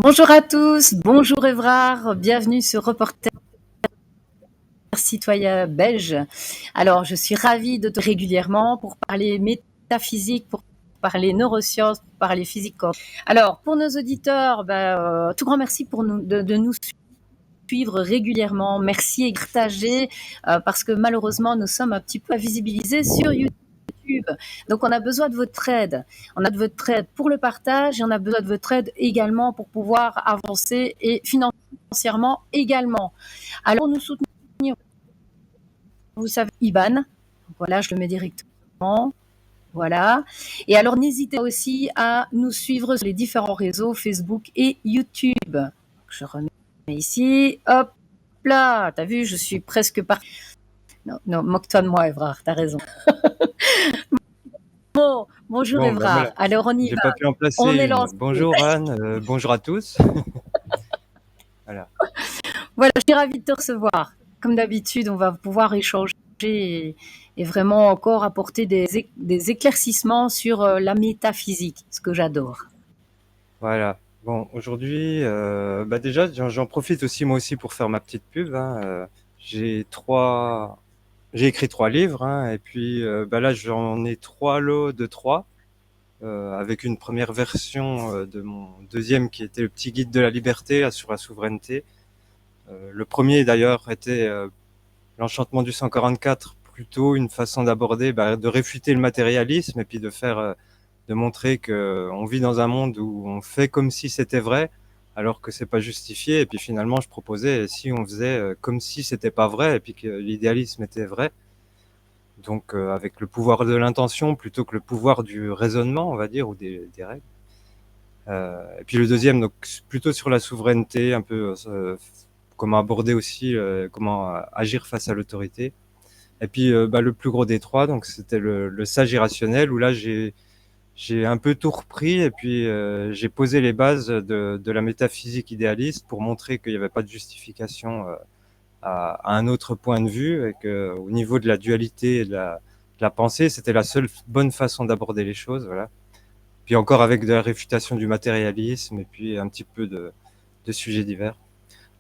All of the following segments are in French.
Bonjour à tous, bonjour Évrard, bienvenue sur Reporter citoyen belge. Alors, je suis ravie de te régulièrement pour parler métaphysique, pour parler neurosciences, pour parler physique. Alors, pour nos auditeurs, tout grand merci de nous suivre régulièrement. Merci et partager parce que malheureusement, nous sommes un petit peu visibilisés sur YouTube. Donc, on a besoin de votre aide. On a de votre aide pour le partage et on a besoin de votre aide également pour pouvoir avancer et financièrement également. Alors, pour nous soutenir, vous savez, IBAN. Voilà, je le mets directement. Voilà. Et alors, n'hésitez aussi à nous suivre sur les différents réseaux, Facebook et YouTube. Je remets ici. Hop là. T'as vu, je suis presque partie. Non, non, moque-toi de moi, Évrard. T'as raison. Bon, bonjour Bon, ben Évrard. voilà, Alors, on y j'ai va. pas pu en placer On est une. lancé. Bonjour Anne, bonjour à tous. Voilà. Voilà, je suis ravie de te recevoir. Comme d'habitude, on va pouvoir échanger et vraiment encore apporter des éclaircissements sur la métaphysique, ce que j'adore. Voilà. Bon, aujourd'hui, déjà, j'en profite aussi moi aussi pour faire ma petite pub, hein. J'ai trois, j'ai écrit 3 livres, hein, et puis là j'en ai 3 lots de 3, avec une première version de mon deuxième qui était le petit guide de la liberté sur la souveraineté. Le premier d'ailleurs était l'enchantement du 144, plutôt une façon d'aborder, de réfuter le matérialisme et puis de montrer que on vit dans un monde où on fait comme si c'était vrai, alors que c'est pas justifié. Et puis finalement, je proposais si on faisait comme si c'était pas vrai et puis que l'idéalisme était vrai. Donc avec le pouvoir de l'intention plutôt que le pouvoir du raisonnement, on va dire, ou des règles. Et puis le deuxième, donc plutôt sur la souveraineté, un peu comment aborder aussi, comment agir face à l'autorité. Et puis le plus gros des trois, donc c'était le sage irrationnel, où là j'ai un peu tout repris et puis j'ai posé les bases de la métaphysique idéaliste pour montrer qu'il n'y avait pas de justification à un autre point de vue et que au niveau de la dualité et de la pensée, c'était la seule bonne façon d'aborder les choses. Voilà. Puis encore avec de la réfutation du matérialisme et puis un petit peu de sujets divers.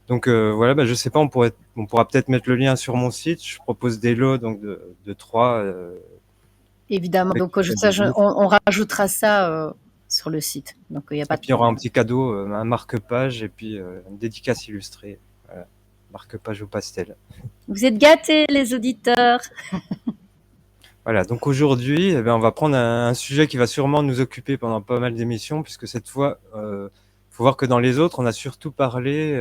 Donc voilà, je sais pas, on pourra peut-être mettre le lien sur mon site. Je propose des lots donc de 3 Évidemment, avec donc on rajoutera ça sur le site. Donc il n'y a et pas de puis il y aura un problème. petit cadeau, un marque-page et puis une dédicace illustrée. Voilà. Marque-page au pastel. Vous êtes gâtés, les auditeurs. Voilà, donc aujourd'hui, on va prendre un sujet qui va sûrement nous occuper pendant pas mal d'émissions, puisque cette fois, faut voir que dans les autres, on a surtout parlé,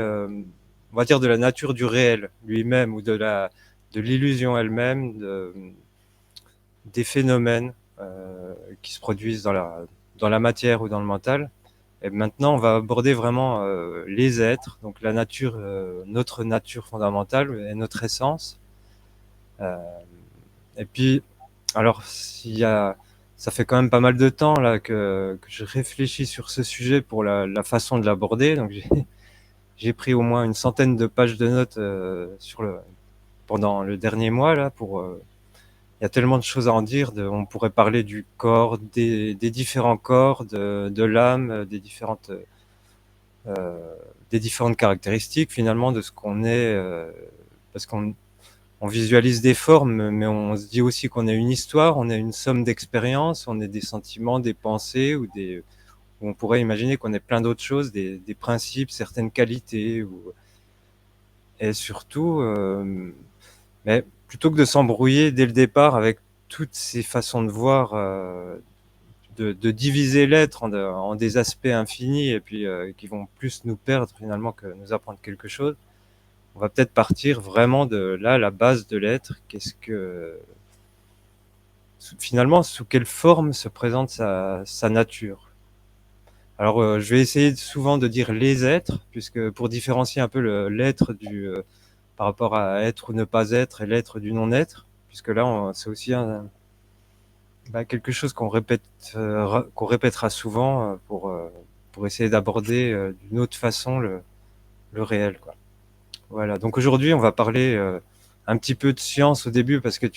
on va dire, de la nature du réel lui-même ou de l'illusion elle-même, des phénomènes qui se produisent dans la matière ou dans le mental. Et maintenant, on va aborder vraiment les êtres, donc la nature, notre nature fondamentale et notre essence. Euh, et puis, alors, ça fait quand même pas mal de temps là que je réfléchis sur ce sujet pour la façon de l'aborder. Donc, j'ai pris au moins une centaine de pages de notes pendant le dernier mois là pour. Il y a tellement de choses à en dire. On pourrait parler du corps, des différents corps, de l'âme, euh, des différentes caractéristiques finalement de ce qu'on est, parce qu'on visualise des formes, mais on se dit aussi qu'on est une histoire, on est une somme d'expériences, on est des sentiments, des pensées, ou on pourrait imaginer qu'on est plein d'autres choses, des principes, certaines qualités, et surtout, mais plutôt que de s'embrouiller dès le départ avec toutes ces façons de voir, de diviser l'être en des aspects infinis et puis qui vont plus nous perdre finalement que nous apprendre quelque chose, on va peut-être partir vraiment de là, la base de l'être. Qu'est-ce que finalement, sous quelle forme se présente sa nature? Alors, je vais essayer souvent de dire les êtres, puisque pour différencier un peu l'être par rapport à être ou ne pas être et l'être du non-être, puisque là, c'est aussi quelque chose qu'on répétera souvent pour essayer d'aborder d'une autre façon le réel, quoi. Voilà. Donc aujourd'hui, on va parler un petit peu de science au début parce que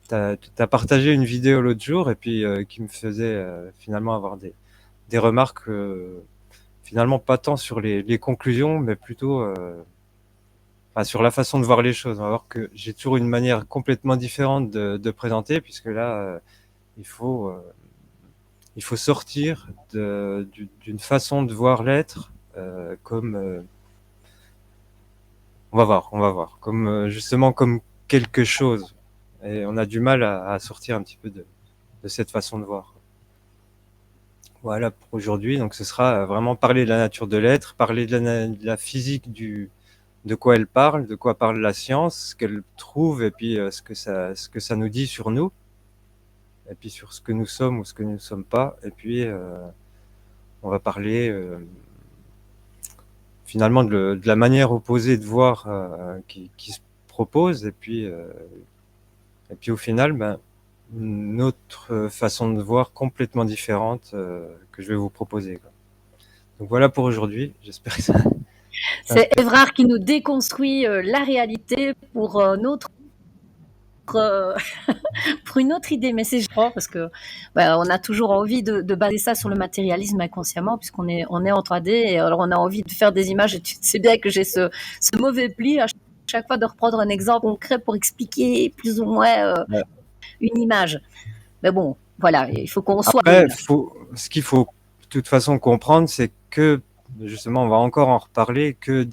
t'as partagé une vidéo l'autre jour et puis qui me faisait finalement avoir des remarques finalement pas tant sur les conclusions, mais plutôt enfin, sur la façon de voir les choses. On va voir que j'ai toujours une manière complètement différente de présenter, puisque là, il faut, euh, il faut sortir d'une façon de voir l'être comme, on va voir, comme justement comme quelque chose. Et on a du mal à sortir un petit peu de cette façon de voir. Voilà pour aujourd'hui. Donc ce sera vraiment parler de la nature de l'être, parler de la physique de quoi elle parle, de quoi parle la science, ce qu'elle trouve, et puis ce que ça nous dit sur nous, et puis sur ce que nous sommes ou ce que nous ne sommes pas. Et puis on va parler finalement de la manière opposée de voir qui se propose, et puis au final, ben, une autre façon de voir complètement différente que je vais vous proposer, quoi. Donc voilà pour aujourd'hui. J'espère que ça C'est inspire. Évrard qui nous déconstruit la réalité pour notre euh, pour une autre idée, mais c'est je crois parce que bah, on a toujours envie de baser ça sur le matérialisme inconsciemment puisqu'on est on est en 3D et alors on a envie de faire des images et tu sais bien que j'ai ce mauvais pli à chaque fois de reprendre un exemple concret pour expliquer plus ou moins Ouais. une image. Mais bon, voilà, il faut qu'on soit deux Après, là. ce qu'il faut de toute façon comprendre, c'est que justement, on va encore en reparler, que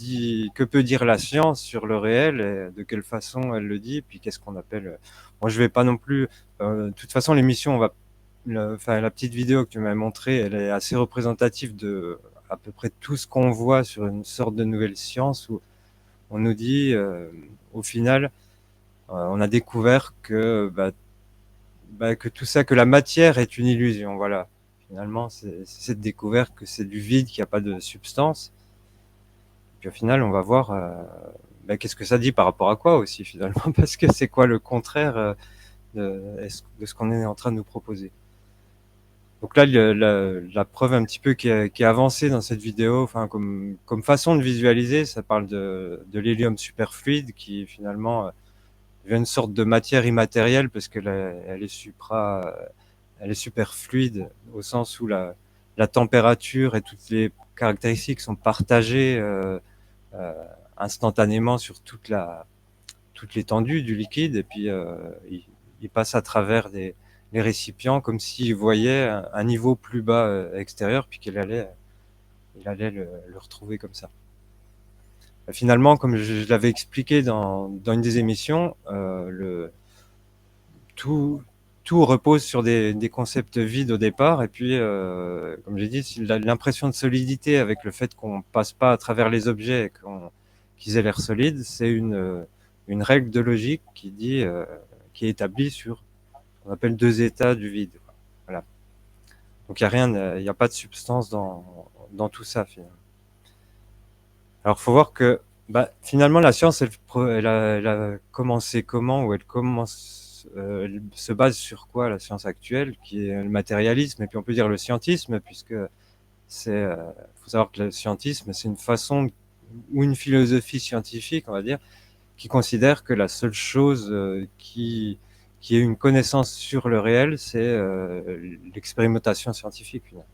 peut dire la science sur le réel et de quelle façon elle le dit, puis qu'est-ce qu'on appelle. Moi, je vais pas non plus. De toute façon, l'émission, enfin, la petite vidéo que tu m'as montrée, elle est assez représentative de à peu près tout ce qu'on voit sur une sorte de nouvelle science où on nous dit, au final, on a découvert que tout ça, que la matière est une illusion. Voilà. Finalement, c'est cette découverte que c'est du vide, qu'il n'y a pas de substance. Puis au final, on va voir qu'est-ce que ça dit par rapport à quoi aussi finalement, parce que c'est quoi le contraire de ce qu'on est en train de nous proposer. Donc là, la preuve un petit peu qui est avancée dans cette vidéo, enfin comme façon de visualiser, ça parle de l'hélium superfluide qui finalement devient une sorte de matière immatérielle parce qu'elle elle est elle est super fluide au sens où la température et toutes les caractéristiques sont partagées euh, instantanément sur toute l'étendue du liquide et puis il passe à travers les récipients comme s'il voyait un niveau plus bas extérieur puis il allait le retrouver comme ça. Finalement, comme je l'avais expliqué dans une des émissions, tout, tout repose sur des concepts vides au départ. Et puis, comme j'ai dit, l'impression de solidité avec le fait qu'on passe pas à travers les objets et qu'ils aient l'air solides, c'est une règle de logique qui dit, qui est établie sur ce qu'on appelle deux états du vide. Voilà. Donc, il y a rien, il n'y a pas de substance dans tout ça, finalement. Alors, faut voir que, finalement, la science, elle a commencé comment, ou elle commence, elle se base sur quoi, la science actuelle, qui est le matérialisme, et puis on peut dire le scientisme, puisque faut savoir que le scientisme, c'est une façon ou une philosophie scientifique, on va dire, qui considère que la seule chose qui ait une connaissance sur le réel, c'est l'expérimentation scientifique, finalement.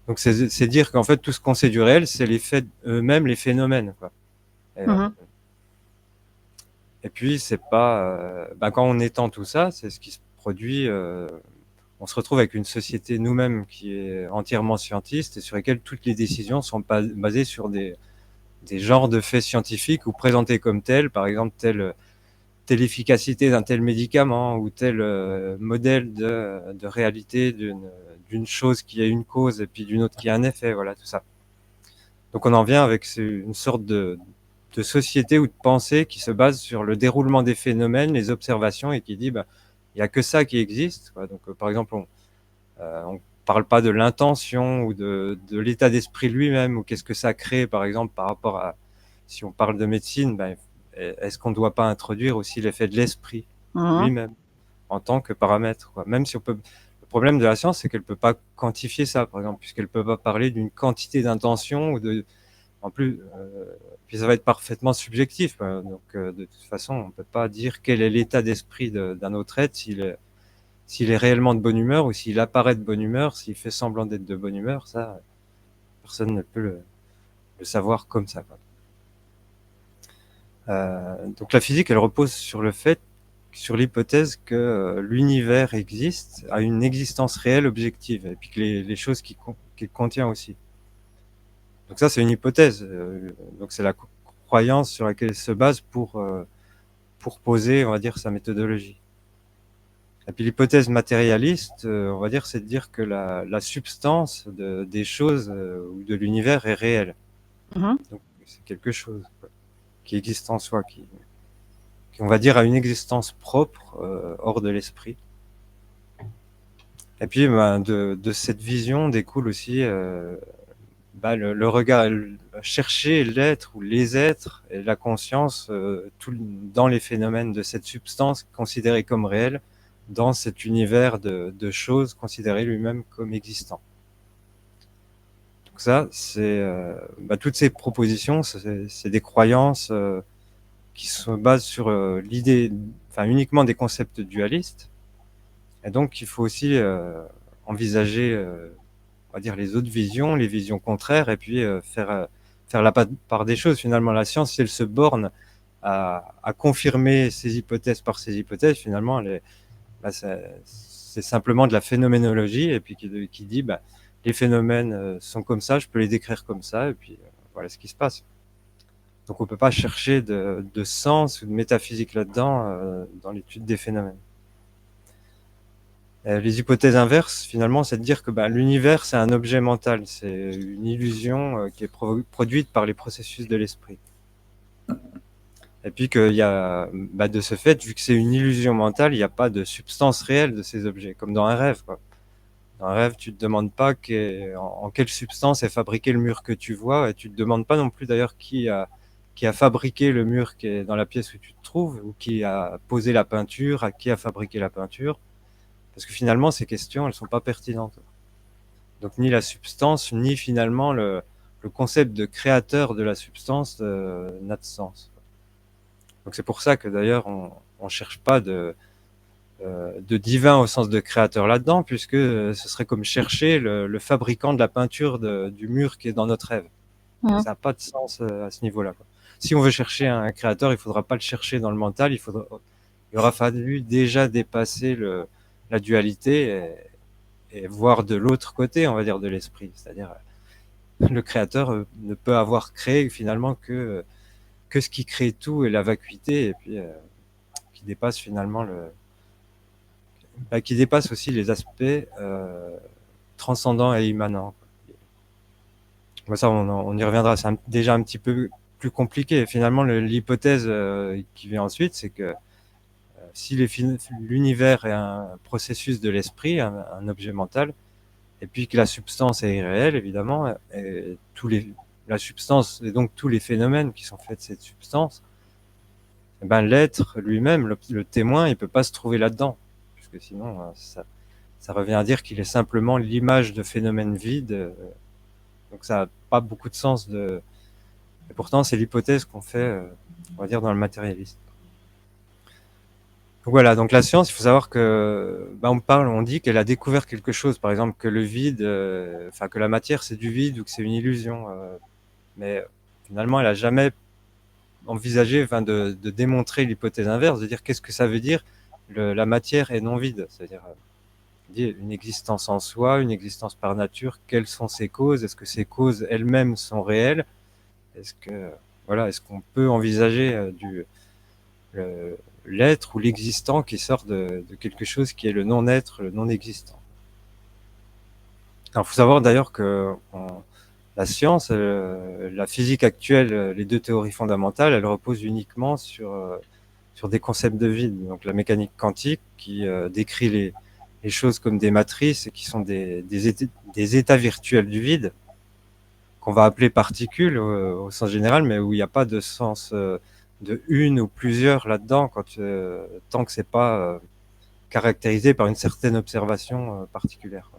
Donc c'est dire qu'en fait tout ce qu'on sait du réel, c'est les faits eux-mêmes, les phénomènes, quoi. Et, Mhm. et puis c'est pas quand on étend tout ça, c'est ce qui se produit. On se retrouve avec une société nous-mêmes qui est entièrement scientiste et sur laquelle toutes les décisions sont basées sur des genres de faits scientifiques ou présentés comme tels, par exemple telle efficacité d'un tel médicament ou tel modèle de réalité d'une chose qui a une cause et puis d'une autre qui a un effet, voilà tout ça. Donc on en vient avec une sorte de société ou de pensée qui se base sur le déroulement des phénomènes, les observations et qui dit il y a que ça qui existe, quoi. Donc par exemple on parle pas de l'intention ou de l'état d'esprit lui-même ou qu'est-ce que ça crée par exemple par rapport à si on parle de médecine, est-ce qu'on ne doit pas introduire aussi l'effet de l'esprit Mhm. lui-même en tant que paramètre, quoi. Même si on peut. Le problème de la science, c'est qu'elle peut pas quantifier ça, par exemple, puisqu'elle peut pas parler d'une quantité d'intention ou de. En plus, puis ça va être parfaitement subjectif. Donc, de toute façon, on peut pas dire quel est l'état d'esprit d'un autre être, s'il est réellement de bonne humeur ou s'il apparaît de bonne humeur, s'il fait semblant d'être de bonne humeur. Ça, personne ne peut le savoir comme ça, quoi. Donc la physique, elle repose sur l'hypothèse que l'univers existe, a une existence réelle, objective, et puis que les choses qu'il contient aussi. Donc ça, c'est une hypothèse. Donc c'est la croyance sur laquelle il se base pour poser, on va dire, sa méthodologie. Et puis l'hypothèse matérialiste, on va dire, c'est de dire que la substance des choses ou de l'univers est réelle. Mhm. Donc c'est quelque chose, quoi, qui existe en soi, qui, on va dire, a une existence propre hors de l'esprit. Et puis ben, de cette vision découle aussi le regard, chercher l'être ou les êtres et la conscience dans les phénomènes de cette substance considérée comme réelle, dans cet univers de choses considérées lui-même comme existant. Donc ça, c'est toutes ces propositions, c'est des croyances qui se basent sur l'idée, enfin uniquement des concepts dualistes. Et donc il faut aussi envisager on va dire les autres visions, les visions contraires, et puis faire la part des choses. Finalement, la science, si elle se borne à confirmer ses hypothèses par ses hypothèses, finalement, c'est simplement de la phénoménologie, et puis qui dit, les phénomènes sont comme ça, je peux les décrire comme ça, et puis voilà ce qui se passe. Donc on peut pas chercher de sens ou de métaphysique là-dedans, dans l'étude des phénomènes. Les hypothèses inverses, finalement, c'est de dire que l'univers, c'est un objet mental, c'est une illusion qui est produite par les processus de l'esprit. Et puis qu'il y a, de ce fait, vu que c'est une illusion mentale, il n'y a pas de substance réelle de ces objets, comme dans un rêve, quoi. Dans un rêve, tu te demandes pas en quelle substance est fabriqué le mur que tu vois, et tu te demandes pas non plus d'ailleurs qui a fabriqué le mur qui est dans la pièce où tu te trouves, ou qui a posé la peinture, à qui a fabriqué la peinture. Parce que finalement, ces questions, elles sont pas pertinentes. Donc ni la substance, ni finalement le concept de créateur de la substance n'a de sens. Donc c'est pour ça que d'ailleurs, on cherche pas de divin au sens de créateur là-dedans, puisque ce serait comme chercher le fabricant de la peinture du mur qui est dans notre rêve. Mhm. Ça n'a pas de sens à ce niveau-là, quoi. Si on veut chercher un créateur, il faudra pas le chercher dans le mental, il aura fallu déjà dépasser la dualité et voir de l'autre côté, on va dire, de l'esprit. C'est-à-dire, le créateur ne peut avoir créé finalement que ce qui crée tout et la vacuité, et puis qui dépasse finalement qui dépasse aussi les aspects transcendants et immanents. Bon, ça, on y reviendra. C'est déjà un petit peu plus compliqué. Finalement, l'hypothèse qui vient ensuite, c'est que si l'univers est un processus de l'esprit, un objet mental, et puis que la substance est irréelle, évidemment, et la substance et donc tous les phénomènes qui sont faits de cette substance, l'être lui-même, le témoin, il peut pas se trouver là-dedans, puisque sinon ça revient à dire qu'il est simplement l'image de phénomènes vides, donc ça n'a pas beaucoup de sens et pourtant c'est l'hypothèse qu'on fait, on va dire, dans le matérialisme. Donc voilà, donc la science, il faut savoir que on dit qu'elle a découvert quelque chose, par exemple que le vide, que la matière c'est du vide ou que c'est une illusion, mais finalement elle a jamais envisagé, de démontrer l'hypothèse inverse, de dire qu'est-ce que ça veut dire la matière est non vide, c'est-à-dire une existence en soi, une existence par nature, quelles sont ses causes, est-ce que ces causes elles-mêmes sont réelles, est-ce qu'on peut envisager l'être ou l'existant qui sort de quelque chose qui est le non-être, le non-existant. Alors, il faut savoir d'ailleurs que la science, la physique actuelle, les deux théories fondamentales, elles reposent uniquement sur des concepts de vide. Donc la mécanique quantique qui décrit les choses comme des matrices et qui sont des états virtuels du vide, qu'on va appeler particules au sens général, mais où il n'y a pas de sens de une ou plusieurs là-dedans, tant que c'est pas caractérisé par une certaine observation particulière.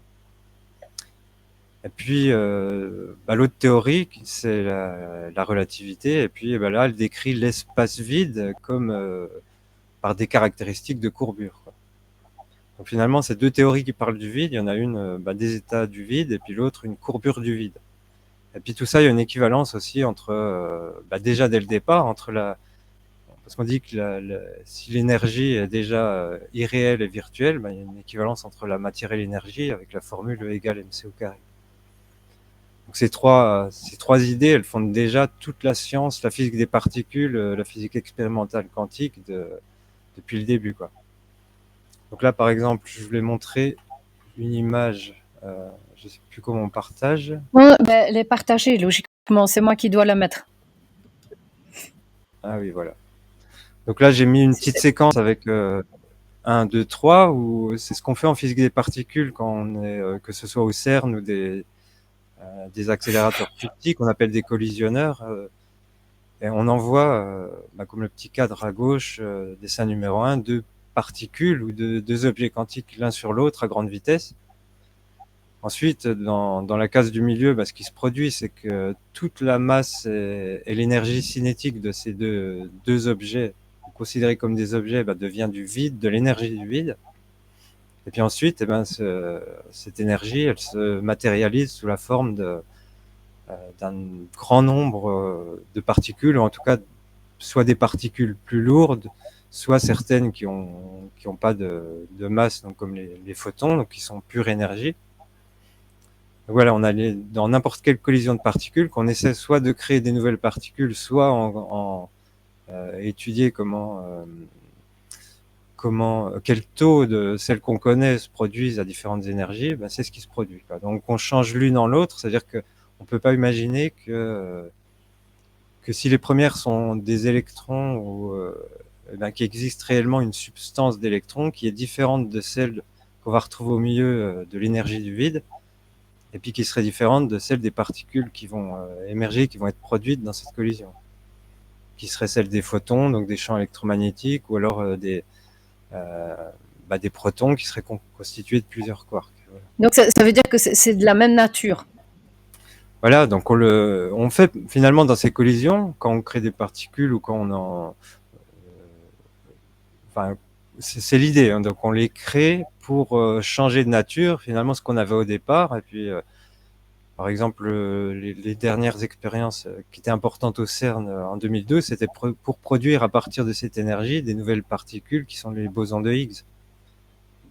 Et puis l'autre théorie, c'est la relativité, et puis là, elle décrit l'espace vide comme par des caractéristiques de courbure, quoi. Donc finalement, ces deux théories qui parlent du vide, il y en a une des états du vide, et puis l'autre une courbure du vide. Et puis tout ça, il y a une équivalence aussi entre, déjà dès le départ, parce qu'on dit que si l'énergie est déjà irréelle et virtuelle, il y a une équivalence entre la matière et l'énergie avec la formule E égale mc au carré. Donc ces trois idées, elles fondent déjà toute la science, la physique des particules, la physique expérimentale quantique depuis le début, quoi. Donc là, par exemple, je voulais montrer une image. Je ne sais plus comment on partage. Ouais, ben, elle est partagée, logiquement. C'est moi qui dois la mettre. Ah oui, voilà. Donc là, j'ai mis une petite séquence avec 1, 2, 3, où c'est ce qu'on fait en physique des particules quand on est, que ce soit au CERN ou des accélérateurs plus petits qu'on appelle des collisionneurs. Et on envoie, comme le petit cadre à gauche, dessin numéro 1, deux particules ou deux objets quantiques l'un sur l'autre à grande vitesse. Ensuite, dans la case du milieu, ce qui se produit, c'est que toute la masse et l'énergie cinétique de ces deux objets, considérés comme des objets, devient du vide, de l'énergie du vide. Et puis ensuite, cette énergie, elle se matérialise sous la forme d'un grand nombre de particules, ou en tout cas, soit des particules plus lourdes, soit certaines qui ont pas de masse, donc comme les photons, donc qui sont pure énergie. Donc voilà, on a dans n'importe quelle collision de particules qu'on essaie soit de créer des nouvelles particules, soit en étudier quel taux de celles qu'on connaît se produisent à différentes énergies, c'est ce qui se produit, quoi. Donc on change l'une en l'autre, c'est-à-dire que on peut pas imaginer que si les premières sont des électrons ou qu'il existe réellement une substance d'électrons qui est différente de celle qu'on va retrouver au milieu de l'énergie du vide, et puis qui serait différente de celle des particules qui vont émerger, qui vont être produites dans cette collision, qui serait celle des photons, donc des champs électromagnétiques, ou alors des protons qui seraient constitués de plusieurs quarks. Voilà. Donc ça veut dire que c'est de la même nature. Voilà, donc on fait finalement dans ces collisions, quand on crée des particules ou quand c'est l'idée, hein, donc on les crée pour changer de nature, finalement, ce qu'on avait au départ. Et puis, par exemple, les dernières expériences qui étaient importantes au CERN en 2002, c'était pour produire à partir de cette énergie des nouvelles particules qui sont les bosons de Higgs.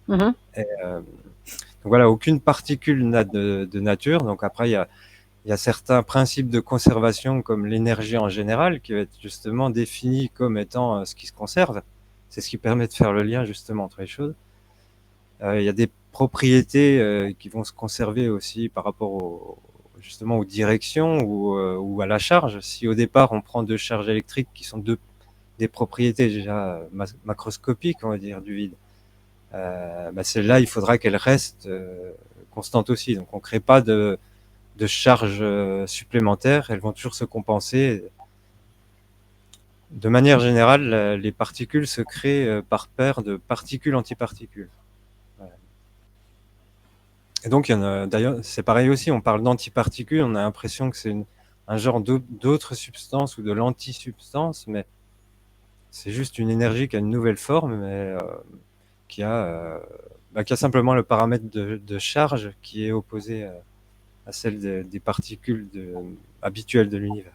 Mm-hmm. Et, donc voilà, aucune particule n'a de nature. Donc après, il y a certains principes de conservation, comme l'énergie en général, qui va être justement définie comme étant ce qui se conserve. C'est ce qui permet de faire le lien justement entre les choses. Il y a des propriétés qui vont se conserver aussi par rapport justement aux directions ou à la charge. Si au départ on prend deux charges électriques qui sont des propriétés déjà macroscopiques, on va dire, du vide, celle-là, il faudra qu'elle reste constante aussi. Donc on ne crée pas de charges supplémentaires, elles vont toujours se compenser. De manière générale, les particules se créent par paire de particules-antiparticules. Voilà. Et donc, il y en a, d'ailleurs, c'est pareil aussi, on parle d'antiparticules, on a l'impression que c'est un genre d'autres substances ou de l'antisubstance, mais c'est juste une énergie qui a une nouvelle forme, mais qui a simplement le paramètre de charge qui est opposé à celle des particules habituelles de l'univers.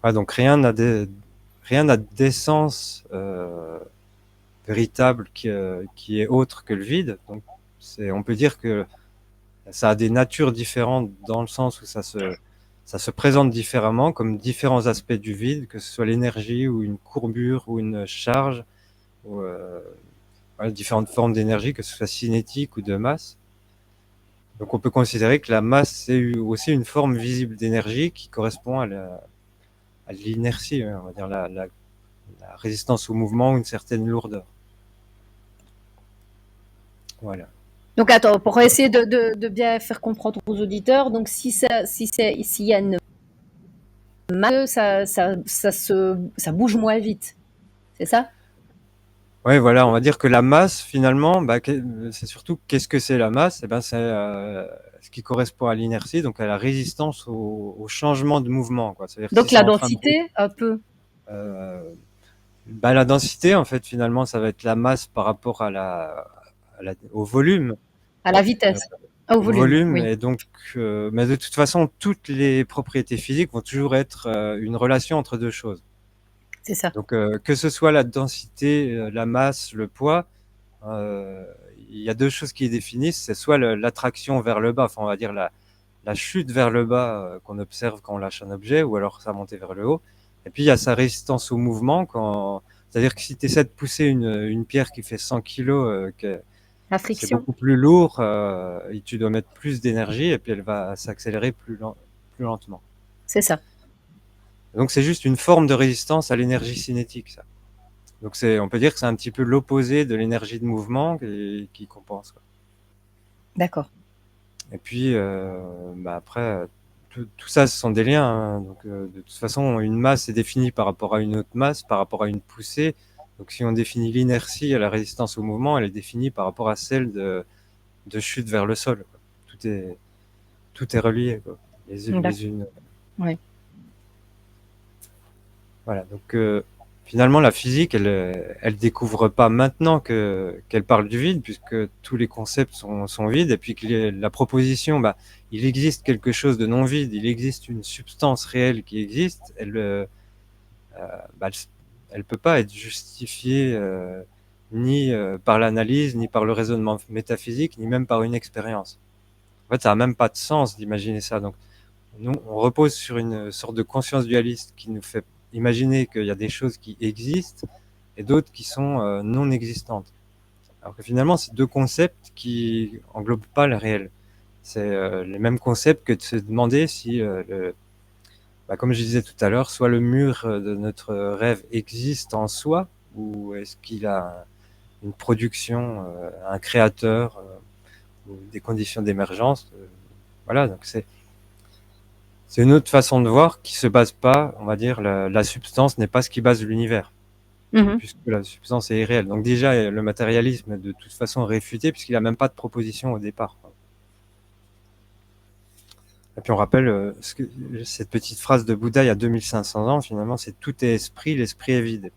Ouais, donc rien n'a d'essence véritable qui est autre que le vide. Donc on peut dire que ça a des natures différentes dans le sens où ça se présente différemment, comme différents aspects du vide, que ce soit l'énergie ou une courbure ou une charge, ou différentes formes d'énergie, que ce soit cinétique ou de masse. Donc on peut considérer que la masse, c'est aussi une forme visible d'énergie qui correspond à l'inertie, on va dire la résistance au mouvement, une certaine lourdeur. Voilà. Donc attends, pour essayer de bien faire comprendre aux auditeurs, donc s'il y a une masse, ça bouge moins vite, c'est ça? Oui, voilà, on va dire que la masse, finalement, c'est surtout qu'est-ce que c'est la masse? C'est ce qui correspond à l'inertie, donc à la résistance au changement de mouvement, quoi. C'est-à-dire Donc si la c'est en train de densité, un peu. euh, la densité, en fait, finalement, ça va être la masse par rapport au volume. À la vitesse. Au au volume, volume, oui, et donc, mais de toute façon, toutes les propriétés physiques vont toujours être une relation entre deux choses. c'est ça. Donc, que ce soit la densité, la masse, le poids, euh, il y a deux choses qui les définissent, c'est soit l'attraction vers le bas, enfin on va dire la chute vers le bas qu'on observe quand on lâche un objet, ou alors sa montée vers le haut. Et puis il y a sa résistance au mouvement, c'est-à-dire que si tu essaies de pousser une pierre qui fait 100 kilos, La c'est friction, beaucoup plus lourd, et tu dois mettre plus d'énergie, et puis elle va s'accélérer plus lentement. c'est ça. Donc c'est juste une forme de résistance à l'énergie cinétique, ça. Donc on peut dire que c'est un petit peu l'opposé de l'énergie de mouvement qui compense, quoi. D'accord. Et puis, après, tout ça, ce sont des liens, hein. Donc, de toute façon, une masse est définie par rapport à une autre masse, par rapport à une poussée. Donc, si on définit l'inertie à la résistance au mouvement, elle est définie par rapport à celle de chute vers le sol, quoi. Tout est relié, quoi, D'accord. les unes. Oui. Voilà. Donc, finalement, la physique, elle découvre pas maintenant qu'elle parle du vide, puisque tous les concepts sont vides, et puis que la proposition, bah, il existe quelque chose de non vide, il existe une substance réelle qui existe, bah, elle peut pas être justifiée ni par l'analyse, ni par le raisonnement métaphysique, ni même par une expérience. En fait, ça a même pas de sens d'imaginer ça. Donc, nous, on repose sur une sorte de conscience dualiste qui nous fait imaginer qu'il y a des choses qui existent et d'autres qui sont non existantes. Alors que finalement, c'est deux concepts qui englobent pas le réel. C'est les mêmes concepts que de se demander si, comme je disais tout à l'heure, soit le mur de notre rêve existe en soi, ou est-ce qu'il a une production, un créateur, ou des conditions d'émergence. Voilà, donc c'est une autre façon de voir qui se base pas, on va dire, la substance n'est pas ce qui base l'univers, Mhm. puisque la substance est irréelle. Donc déjà, le matérialisme est de toute façon réfuté, puisqu'il a même pas de proposition au départ. Et puis on rappelle cette petite phrase de Bouddha il y a 2500 ans, finalement, c'est tout est esprit, l'esprit est vide.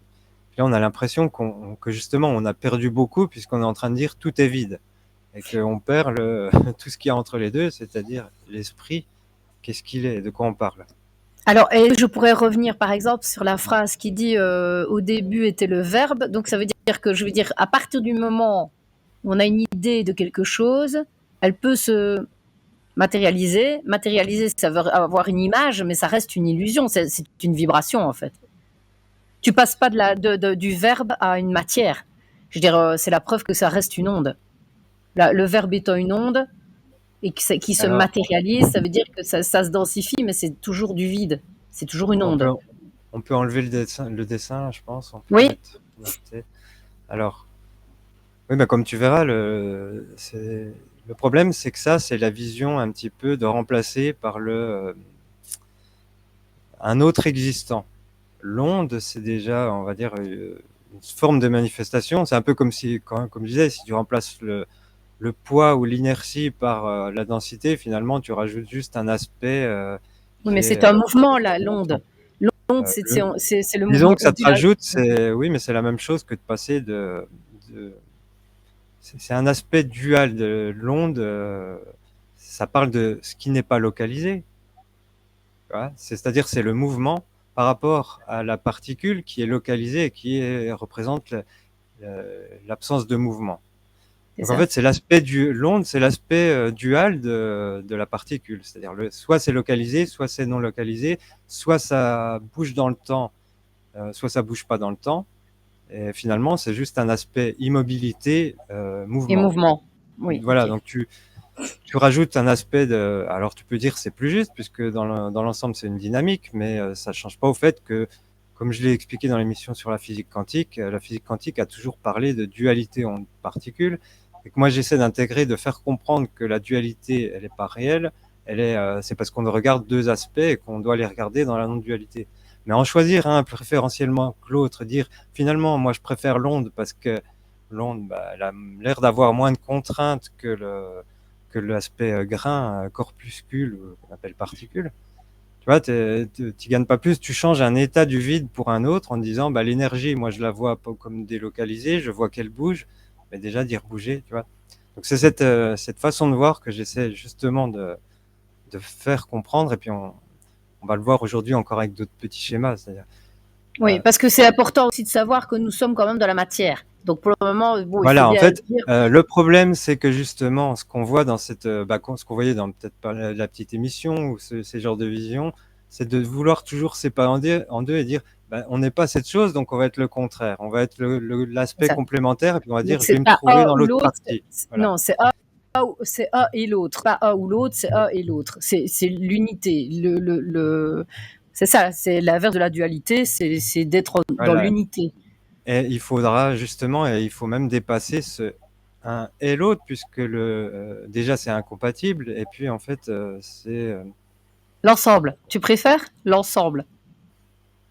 Puis là, on a l'impression que justement, on a perdu beaucoup, puisqu'on est en train de dire tout est vide, et qu'on perd tout ce qu'il y a entre les deux, c'est-à-dire l'esprit, qu'est-ce qu'il est, de quoi on parle. Alors, et je pourrais revenir par exemple sur la phrase qui dit au début était le verbe. Donc, ça veut dire que je veux dire, à partir du moment où on a une idée de quelque chose, elle peut se matérialiser. Matérialiser, ça veut avoir une image, mais ça reste une illusion. C'est une vibration en fait. Tu passes pas du verbe à une matière. Je veux dire, c'est la preuve que ça reste une onde. Le verbe étant une onde et qui se Alors, matérialise, ça veut dire que ça se densifie, mais c'est toujours du vide. C'est toujours une on peut, onde. on peut enlever le dessin, je pense. On peut Oui. mettre notre tête. Alors, oui, comme tu verras, le problème, c'est que ça, c'est la vision un petit peu de remplacer par un autre existant. L'onde, c'est déjà, on va dire, une forme de manifestation. C'est un peu comme si, comme je disais, si tu remplaces le poids ou l'inertie par la densité, finalement, tu rajoutes juste un aspect Oui, qui mais est c'est un mouvement, là, constant. l'onde. L'onde, Euh, le- c'est le Disons mouvement que ça te ondulal. rajoute, oui, mais c'est la même chose que de passer de c'est un aspect dual de l'onde. Ça parle de ce qui n'est pas localisé. C'est-à-dire c'est le mouvement par rapport à la particule qui est localisée et représente l'absence de mouvement. C'est Donc en ça. fait, l'onde, c'est l'aspect dual de la particule. C'est-à-dire soit c'est localisé, soit c'est non localisé, soit ça bouge dans le temps, soit ça bouge pas dans le temps. Et finalement, c'est juste un aspect immobilité, Et mouvement. mouvement. Oui, Voilà, ok. donc tu rajoutes un aspect alors tu peux dire c'est plus juste puisque dans l'ensemble c'est une dynamique, mais ça change pas au fait que, comme je l'ai expliqué dans l'émission sur la physique quantique a toujours parlé de dualité en particules, et que moi j'essaie d'intégrer, de faire comprendre que la dualité elle est pas réelle, c'est parce qu'on regarde deux aspects et qu'on doit les regarder dans la non-dualité. Mais en choisir un préférentiellement que l'autre, dire finalement moi je préfère l'onde parce que l'onde, elle a l'air d'avoir moins de contraintes que l'aspect grain, corpuscule, qu'on appelle particule. Tu vois, tu gagnes pas plus, tu changes un état du vide pour un autre en disant, l'énergie, moi je la vois pas comme délocalisée, je vois qu'elle bouge, mais déjà dire bouger, tu vois. Donc c'est cette façon de voir que j'essaie justement de faire comprendre, et puis on va le voir aujourd'hui encore avec d'autres petits schémas, c'est-à-dire, Oui, parce que c'est important aussi de savoir que nous sommes quand même de la matière. Donc pour le moment, bon, il faut voilà, en bien fait, dire. le problème, c'est que justement, ce qu'on voit dans ce qu'on voyait dans peut-être pas la petite émission ou ces genres de visions, c'est de vouloir toujours séparer en deux et dire, bah, on n'est pas cette chose, donc on va être le contraire. On va être l'aspect Ça. complémentaire, et puis on va Donc dire, je vais c'est me pas trouver un dans ou l'autre l'autre. partie. Voilà. Non, c'est un et l'autre. Pas un ou l'autre, c'est un et l'autre. C'est l'unité. C'est ça. C'est l'inverse de la dualité. C'est d'être dans Voilà. l'unité. Et il faudra justement, et il faut même dépasser ce un et l'autre, puisque déjà c'est incompatible, et puis en fait, L'ensemble. Tu préfères l'ensemble?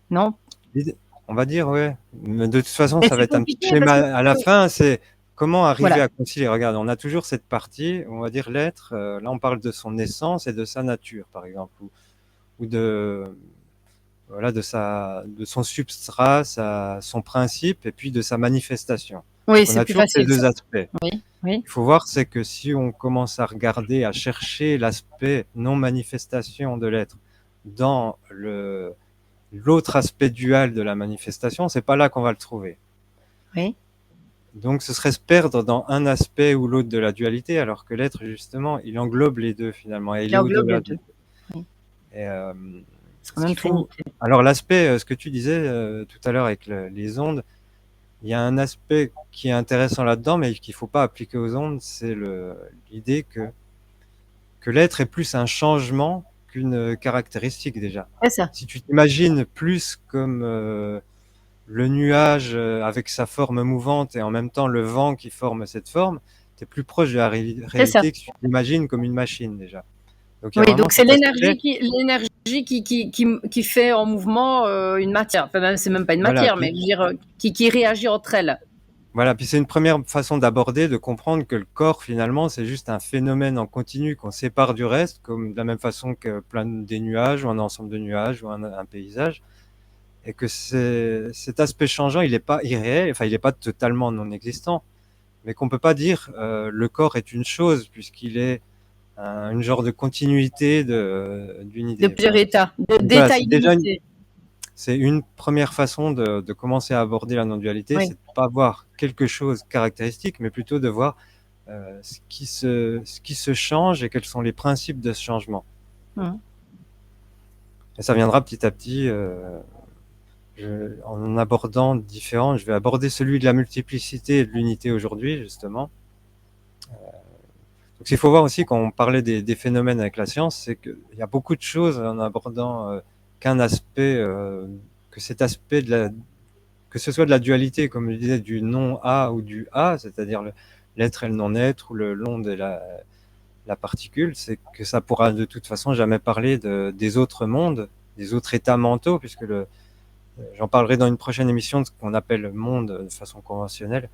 Non? on va dire, ouais. Mais de toute façon, Mais ça va c'est être un petit compliqué parce schéma que à la fin, c'est comment arriver voilà. à concilier. Regarde, on a toujours cette partie, on va dire l'être, là on parle de son essence et de sa nature, par exemple, ou voilà, de son substrat, son principe, et puis de sa manifestation. Oui, Donc on c'est a plus toujours ces facile ça. deux aspects. Oui, oui. Il faut voir, c'est que si on commence à regarder, à chercher l'aspect non-manifestation de l'être dans l'autre aspect dual de la manifestation, c'est pas là qu'on va le trouver. Oui. Donc ce serait se perdre dans un aspect ou l'autre de la dualité, alors que l'être, justement, il englobe les deux finalement, et il Il est englobe au-delà les des deux. deux. Oui. Et C'est quand ce même qu'il faut. trinité. Alors l'aspect, ce que tu disais tout à l'heure avec les ondes, il y a un aspect qui est intéressant là-dedans, mais qu'il faut pas appliquer aux ondes, c'est l'idée que l'être est plus un changement qu'une caractéristique déjà. C'est ça. Si tu t'imagines plus comme le nuage avec sa forme mouvante et en même temps le vent qui forme cette forme, tu es plus proche de la C'est ça. réalité que si tu t'imagines comme une machine déjà. Donc il y a Oui, vraiment donc c'est cet aspect. l'énergie qui fait en mouvement une matière. Enfin, même, c'est même pas une Voilà, matière, mais puis je veux dire, qui réagit entre elles. voilà, puis c'est une première façon d'aborder, de comprendre que le corps finalement c'est juste un phénomène en continu qu'on sépare du reste, comme de la même façon que des nuages ou un ensemble de nuages ou un paysage. Et que cet aspect changeant, il n'est pas irréel, enfin, il n'est pas totalement non existant, mais qu'on peut pas dire le corps est une chose, puisqu'il est une genre de continuité De d'unité. plusieurs états, Voilà, d'états illimités. c'est une première façon de commencer à aborder la non-dualité, Oui. c'est de pas voir quelque chose caractéristique, mais plutôt de voir ce qui se change et quels sont les principes de ce changement. Mhm. Et ça viendra petit à petit. En abordant différents, je vais aborder celui de la multiplicité et de l'unité aujourd'hui, justement. Donc, il faut voir aussi, quand on parlait des phénomènes avec la science, c'est qu'il y a beaucoup de choses en abordant qu'un aspect, que cet aspect que ce soit de la dualité, comme je disais, du non-A ou du A, c'est-à-dire l'être et le non-être, ou l'onde et la particule, c'est que ça pourra de toute façon jamais parler des autres mondes, des autres états mentaux, puisque j'en parlerai dans une prochaine émission de ce qu'on appelle monde de façon conventionnelle.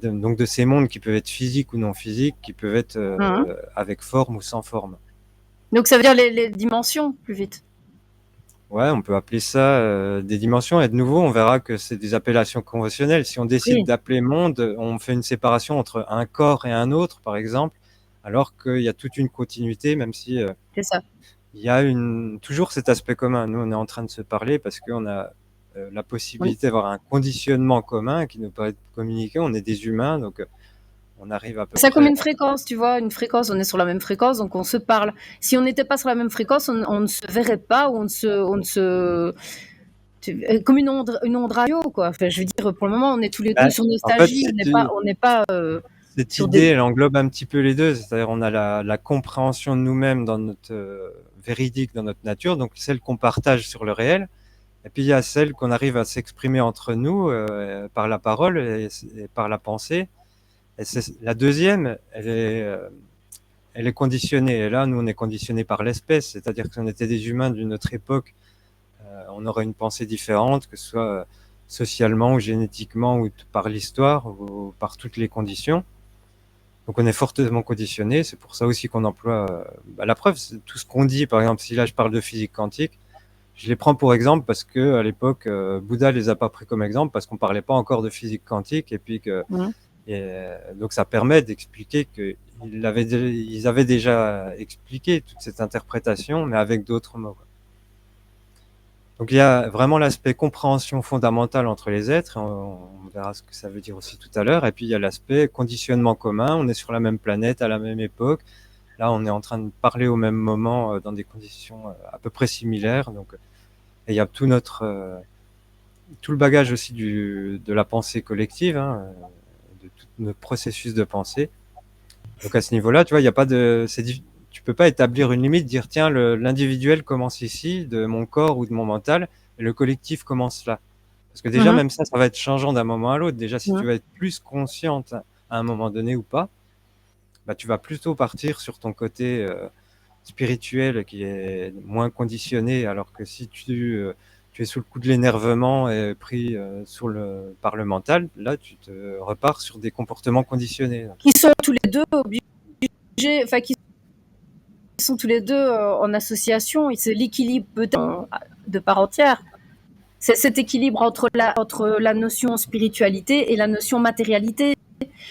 Donc de ces mondes qui peuvent être physiques ou non physiques, qui peuvent être Mhm. avec forme ou sans forme. Donc ça veut dire les dimensions plus vite. Ouais, on peut appeler ça des dimensions. Et de nouveau, on verra que c'est des appellations conventionnelles. Si on décide Oui, d'appeler monde, on fait une séparation entre un corps et un autre, par exemple, alors qu'il y a toute une continuité, même si c'est ça. il y a toujours cet aspect commun. Nous, on est en train de se parler parce qu'on a la Oui. possibilité d'avoir un conditionnement commun qui nous permet de communiquer. On est des humains, donc on arrive à peu C'est comme près. une fréquence, tu vois, une fréquence, on est sur la même fréquence, donc on se parle. Si on n'était pas sur la même fréquence, on ne se verrait pas, ou on ne se, comme une onde radio, quoi. Enfin, je veux dire, pour le moment, on est tous les deux Bah, sur en fait, Nostalgie, on n'est pas cette sur des. idée, elle englobe un petit peu les deux. C'est-à-dire, on a la compréhension de nous-mêmes dans notre véridique, dans notre nature, donc celle qu'on partage sur le réel. Et puis il y a celle qu'on arrive à s'exprimer entre nous par la parole et par la pensée. Et la deuxième, elle est conditionnée. Et là, nous, on est conditionné par l'espèce, c'est-à-dire que si on était des humains d'une autre époque, on aurait une pensée différente, que ce soit socialement ou génétiquement ou par l'histoire ou par toutes les conditions. Donc on est fortement conditionné. C'est pour ça aussi qu'on emploie la preuve, c'est tout ce qu'on dit. Par exemple, si là je parle de physique quantique, je les prends pour exemple parce que à l'époque, Bouddha les a pas pris comme exemple parce qu'on parlait pas encore de physique quantique et puis que Mhm. Donc ça permet d'expliquer ils avaient déjà expliqué toute cette interprétation, mais avec d'autres mots. Donc il y a vraiment l'aspect compréhension fondamentale entre les êtres, on verra ce que ça veut dire aussi tout à l'heure, et puis il y a l'aspect conditionnement commun, on est sur la même planète, à la même époque, là on est en train de parler au même moment, dans des conditions à peu près similaires, donc et il y a tout le bagage aussi de la pensée collective, hein, de tout notre processus de pensée. Donc à ce niveau-là, tu vois, il y a pas de, tu peux pas établir une limite, dire tiens, l'individuel commence ici, de mon corps ou de mon mental, et le collectif commence là. Parce que déjà, Mhm. même ça va être changeant d'un moment à l'autre. Déjà, si tu Mhm. vas être plus consciente à un moment donné ou pas, bah, tu vas plutôt partir sur ton côté spirituel qui est moins conditionné, alors que si tu es sous le coup de l'énervement et pris par le mental, là, tu te repars sur des comportements conditionnés. Qui sont tous les deux obligés, enfin, qui sont tous les deux en association, et c'est l'équilibre peut-être de part entière. C'est cet équilibre entre la notion spiritualité et la notion matérialité.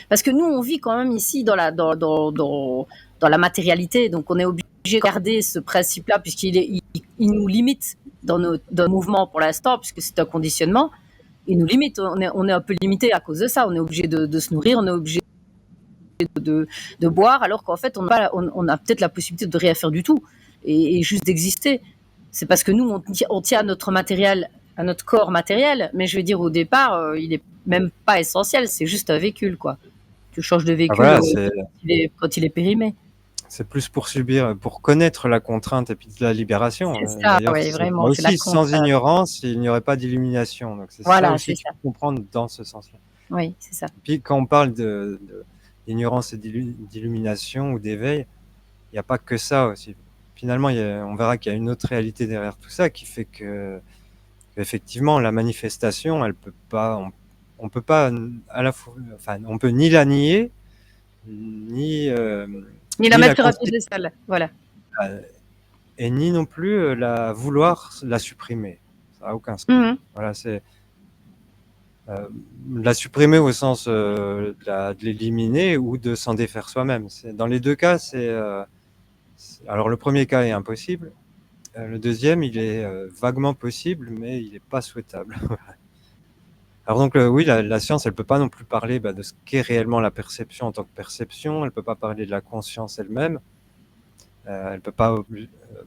Parce que nous, on vit quand même ici dans la matérialité, donc on est obligé de garder ce principe-là, il nous limite dans nos mouvements pour l'instant, puisque c'est un conditionnement. Il nous limite, on est un peu limité à cause de ça. On est obligé de se nourrir, on est obligé de boire, alors qu'en fait, on a peut-être la possibilité de rien faire du tout et juste d'exister. C'est parce que nous, on tient à notre matériel, à notre corps matériel, mais je veux dire, au départ, il est même pas essentiel, c'est juste un véhicule, quoi. Tu changes de Ah, véhicule voilà, quand il est périmé. c'est plus pour subir, pour connaître la contrainte et puis de la libération. C'est ça, D'ailleurs, oui, là vraiment, c'est la aussi, sans contrainte. ignorance, il n'y aurait pas d'illumination. Donc c'est ça Voilà, aussi c'est qu'il ça. faut comprendre dans ce sens-là. Oui, c'est ça. Puis quand on parle d'ignorance et d'illumination ou d'éveil, il n'y a pas que ça aussi. Finalement, on verra qu'il y a une autre réalité derrière tout ça qui fait effectivement, la manifestation, elle peut pas, on peut pas à la fois, enfin, on peut ni la nier, ni, Ni la ni la mettre sur un considérer, piédestal, voilà. et ni non plus vouloir la supprimer. Ça n'a aucun sens. Mhm. Voilà, c'est euh, la supprimer au sens de l'éliminer ou de s'en défaire soi-même. Dans les deux cas, alors le premier cas est impossible. Le deuxième, il est vaguement possible, mais il n'est pas souhaitable. Alors donc oui, la science, elle peut pas non plus parler de ce qu'est réellement la perception en tant que perception. Elle peut pas parler de la conscience elle-même. Elle peut pas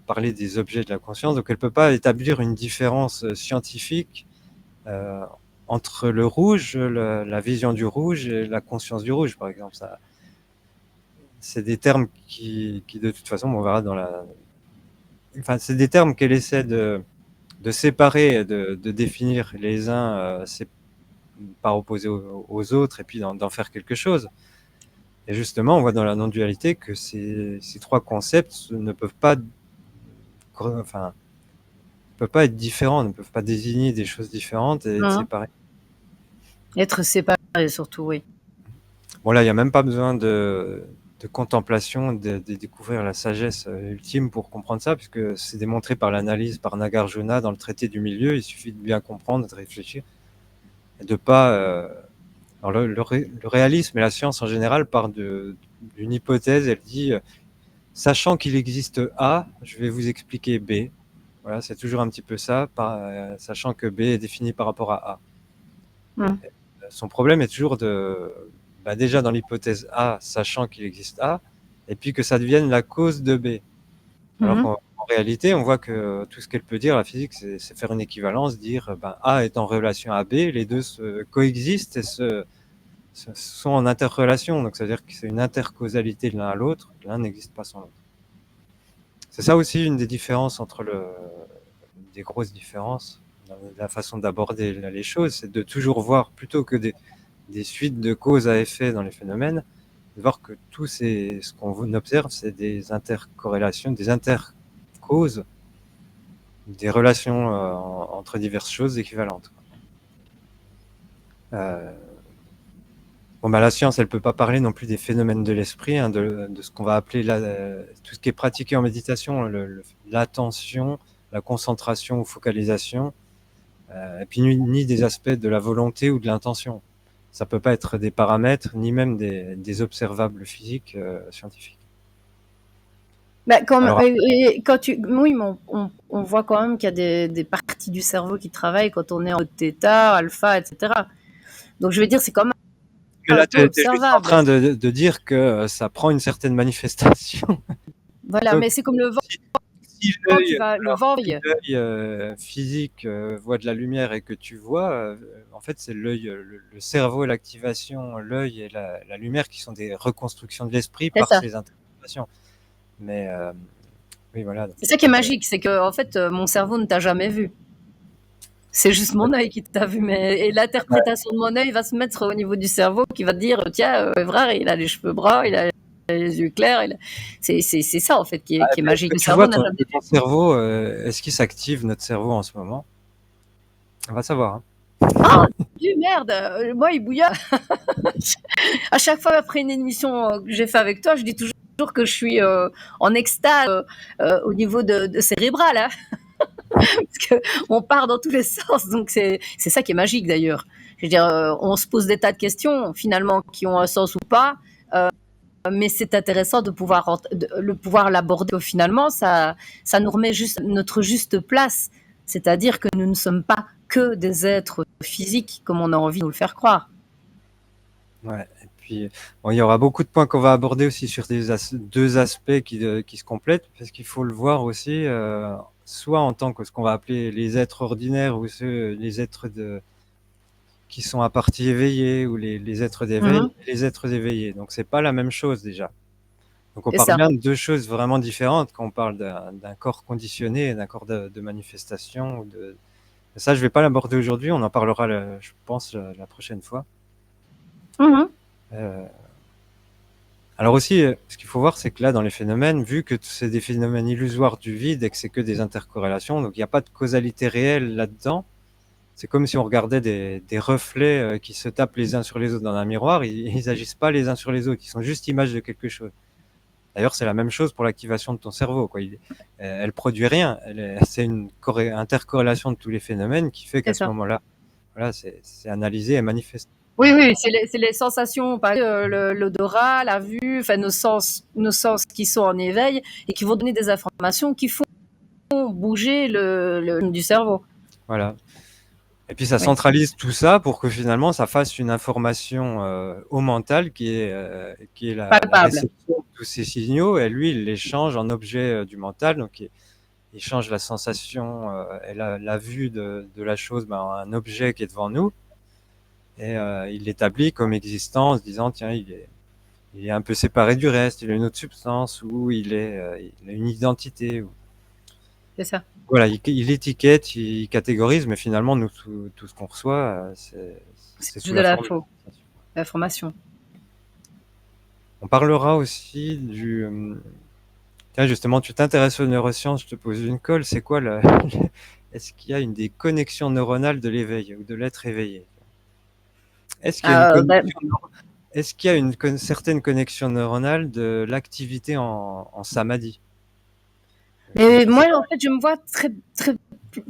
parler des objets de la conscience. Donc elle peut pas établir une différence scientifique euh, entre le rouge, la vision du rouge et la conscience du rouge, par exemple. Ça, c'est des termes qui, de toute façon, on verra enfin, c'est des termes qu'elle essaie de séparer, de définir les uns par opposé aux autres, et puis d'en faire quelque chose. Et justement, on voit dans la non-dualité que ces trois concepts ne peuvent pas, enfin, peuvent pas être différents, ne peuvent pas désigner des choses différentes et être Mhm. séparés. Être séparé, surtout, oui. Bon, là, il n'y a même pas besoin de contemplation, de découvrir la sagesse ultime pour comprendre ça, puisque c'est démontré par l'analyse par Nagarjuna dans le traité du milieu. Il suffit de bien comprendre, de réfléchir, et de pas. Alors le réalisme et la science en général partent d'une hypothèse. Elle dit, sachant qu'il existe A, je vais vous expliquer B. Voilà, c'est toujours un petit peu ça, sachant que B est défini par rapport à A. Mhm. Son problème est toujours déjà dans l'hypothèse A, sachant qu'il existe A, et puis que ça devienne la cause de B. Alors Mhm. qu'en réalité, on voit que tout ce qu'elle peut dire, la physique, c'est faire une équivalence, dire A est en relation à B, les deux coexistent et sont en interrelation. Donc, c'est-à-dire que c'est une intercausalité de l'un à l'autre. L'un n'existe pas sans l'autre. C'est ça aussi une des différences des grosses différences dans la façon d'aborder les choses, c'est de toujours voir, plutôt que des suites de cause à effet dans les phénomènes, de voir que ce qu'on observe, c'est des intercorrélations, des intercauses, des relations entre diverses choses équivalentes. Euh, Bon, la science, elle peut pas parler non plus des phénomènes de l'esprit, hein, de ce qu'on va appeler tout ce qui est pratiqué en méditation, l'attention, la concentration ou focalisation, et puis ni des aspects de la volonté ou de l'intention. Ça peut pas être des paramètres, ni même des observables physiques scientifiques. Bah, Alors, oui, mais on voit quand même qu'il y a des parties du cerveau qui travaillent quand on est en θ, alpha, etc. Donc, je veux dire, c'est quand même mais un là, peu tu es juste en observable. train de dire que ça prend une certaine manifestation. Voilà, Donc, mais c'est comme le vent, si le vent, si l'œil physique voit de la lumière et que tu vois, en fait, c'est l'œil, le cerveau et l'activation, l'œil et la lumière qui sont des reconstructions de l'esprit c'est par ça. ces interprétations. Mais oui, voilà. Donc, C'est ça qui est magique, c'est que en fait, mon cerveau ne t'a jamais vu. C'est juste mon œil qui t'a vu, et l'interprétation de mon œil va se mettre au niveau du cerveau qui va te dire, tiens, frère, il a les cheveux bruns, il a les yeux clairs. C'est ça, en fait, qui est magique. est-ce Le que tu cerveau vois n'a jamais ton cerveau, est-ce qu'il s'active, notre cerveau, en ce moment? On va savoir. Hein. Oh, du merde, moi, il bouillonne. À chaque fois après une émission que j'ai fait avec toi, je dis toujours que je suis en extase au niveau de cérébral, hein, parce que on part dans tous les sens. Donc c'est ça qui est magique d'ailleurs. Je veux dire, on se pose des tas de questions finalement qui ont un sens ou pas, mais c'est intéressant de pouvoir l'aborder. Finalement, ça nous remet juste notre juste place, c'est-à-dire que nous ne sommes pas que des êtres physiques comme on a envie de nous le faire croire. Ouais. Et puis, bon, il y aura beaucoup de points qu'on va aborder aussi sur deux aspects qui se complètent, parce qu'il faut le voir aussi, soit en tant que ce qu'on va appeler les êtres ordinaires ou les êtres qui sont à partie éveillée ou les êtres d'éveil, Mhm. et les êtres éveillés. Donc, c'est pas la même chose déjà. Donc, on C'est parle ça. bien de deux choses vraiment différentes quand on parle d'un corps conditionné et d'un corps de manifestation. Ça, je vais pas l'aborder aujourd'hui. On en parlera, je pense, la prochaine fois. Mhm. Euh, Alors aussi, ce qu'il faut voir, c'est que là, dans les phénomènes, vu que c'est des phénomènes illusoires du vide et que c'est que des intercorrélations, donc il n'y a pas de causalité réelle là-dedans. C'est comme si on regardait des reflets qui se tapent les uns sur les autres dans un miroir. Ils agissent pas les uns sur les autres. Ils sont juste images de quelque chose. D'ailleurs, c'est la même chose pour l'activation de ton cerveau. Quoi. Elle produit rien. C'est une intercorrélation de tous les phénomènes qui fait C'est qu'à ce ça. moment-là, voilà, c'est analysé et manifesté. Oui, oui, c'est les sensations, par exemple, l'odorat, la vue, enfin nos sens qui sont en éveil et qui vont donner des informations qui font bouger du cerveau. Voilà. Et puis ça Oui, centralise tout ça pour que finalement ça fasse une information au mental qui est la palpable. réception de tous ces signaux, et lui il les change en objets du mental, donc il change la sensation et la vue de la chose en un objet qui est devant nous, et il l'établit comme existant en se disant tiens il est un peu séparé du reste, il a une autre substance, ou il a une identité. C'est ça. Voilà, il étiquette, il catégorise, mais finalement, nous, tout ce qu'on reçoit, C'est c'est sous juste de la forme de l'info, sensation. l'information. On parlera aussi Tiens, justement, tu t'intéresses aux neurosciences, je te pose une colle. C'est quoi Est-ce qu'il y a une des connexions neuronales de l'éveil ou de l'être éveillé? Est-ce qu'il y a une Ben, connexion, est-ce qu'il y a une certaine connexion neuronale de l'activité en samadhi? mais Je sais moi, pas. en fait, je me vois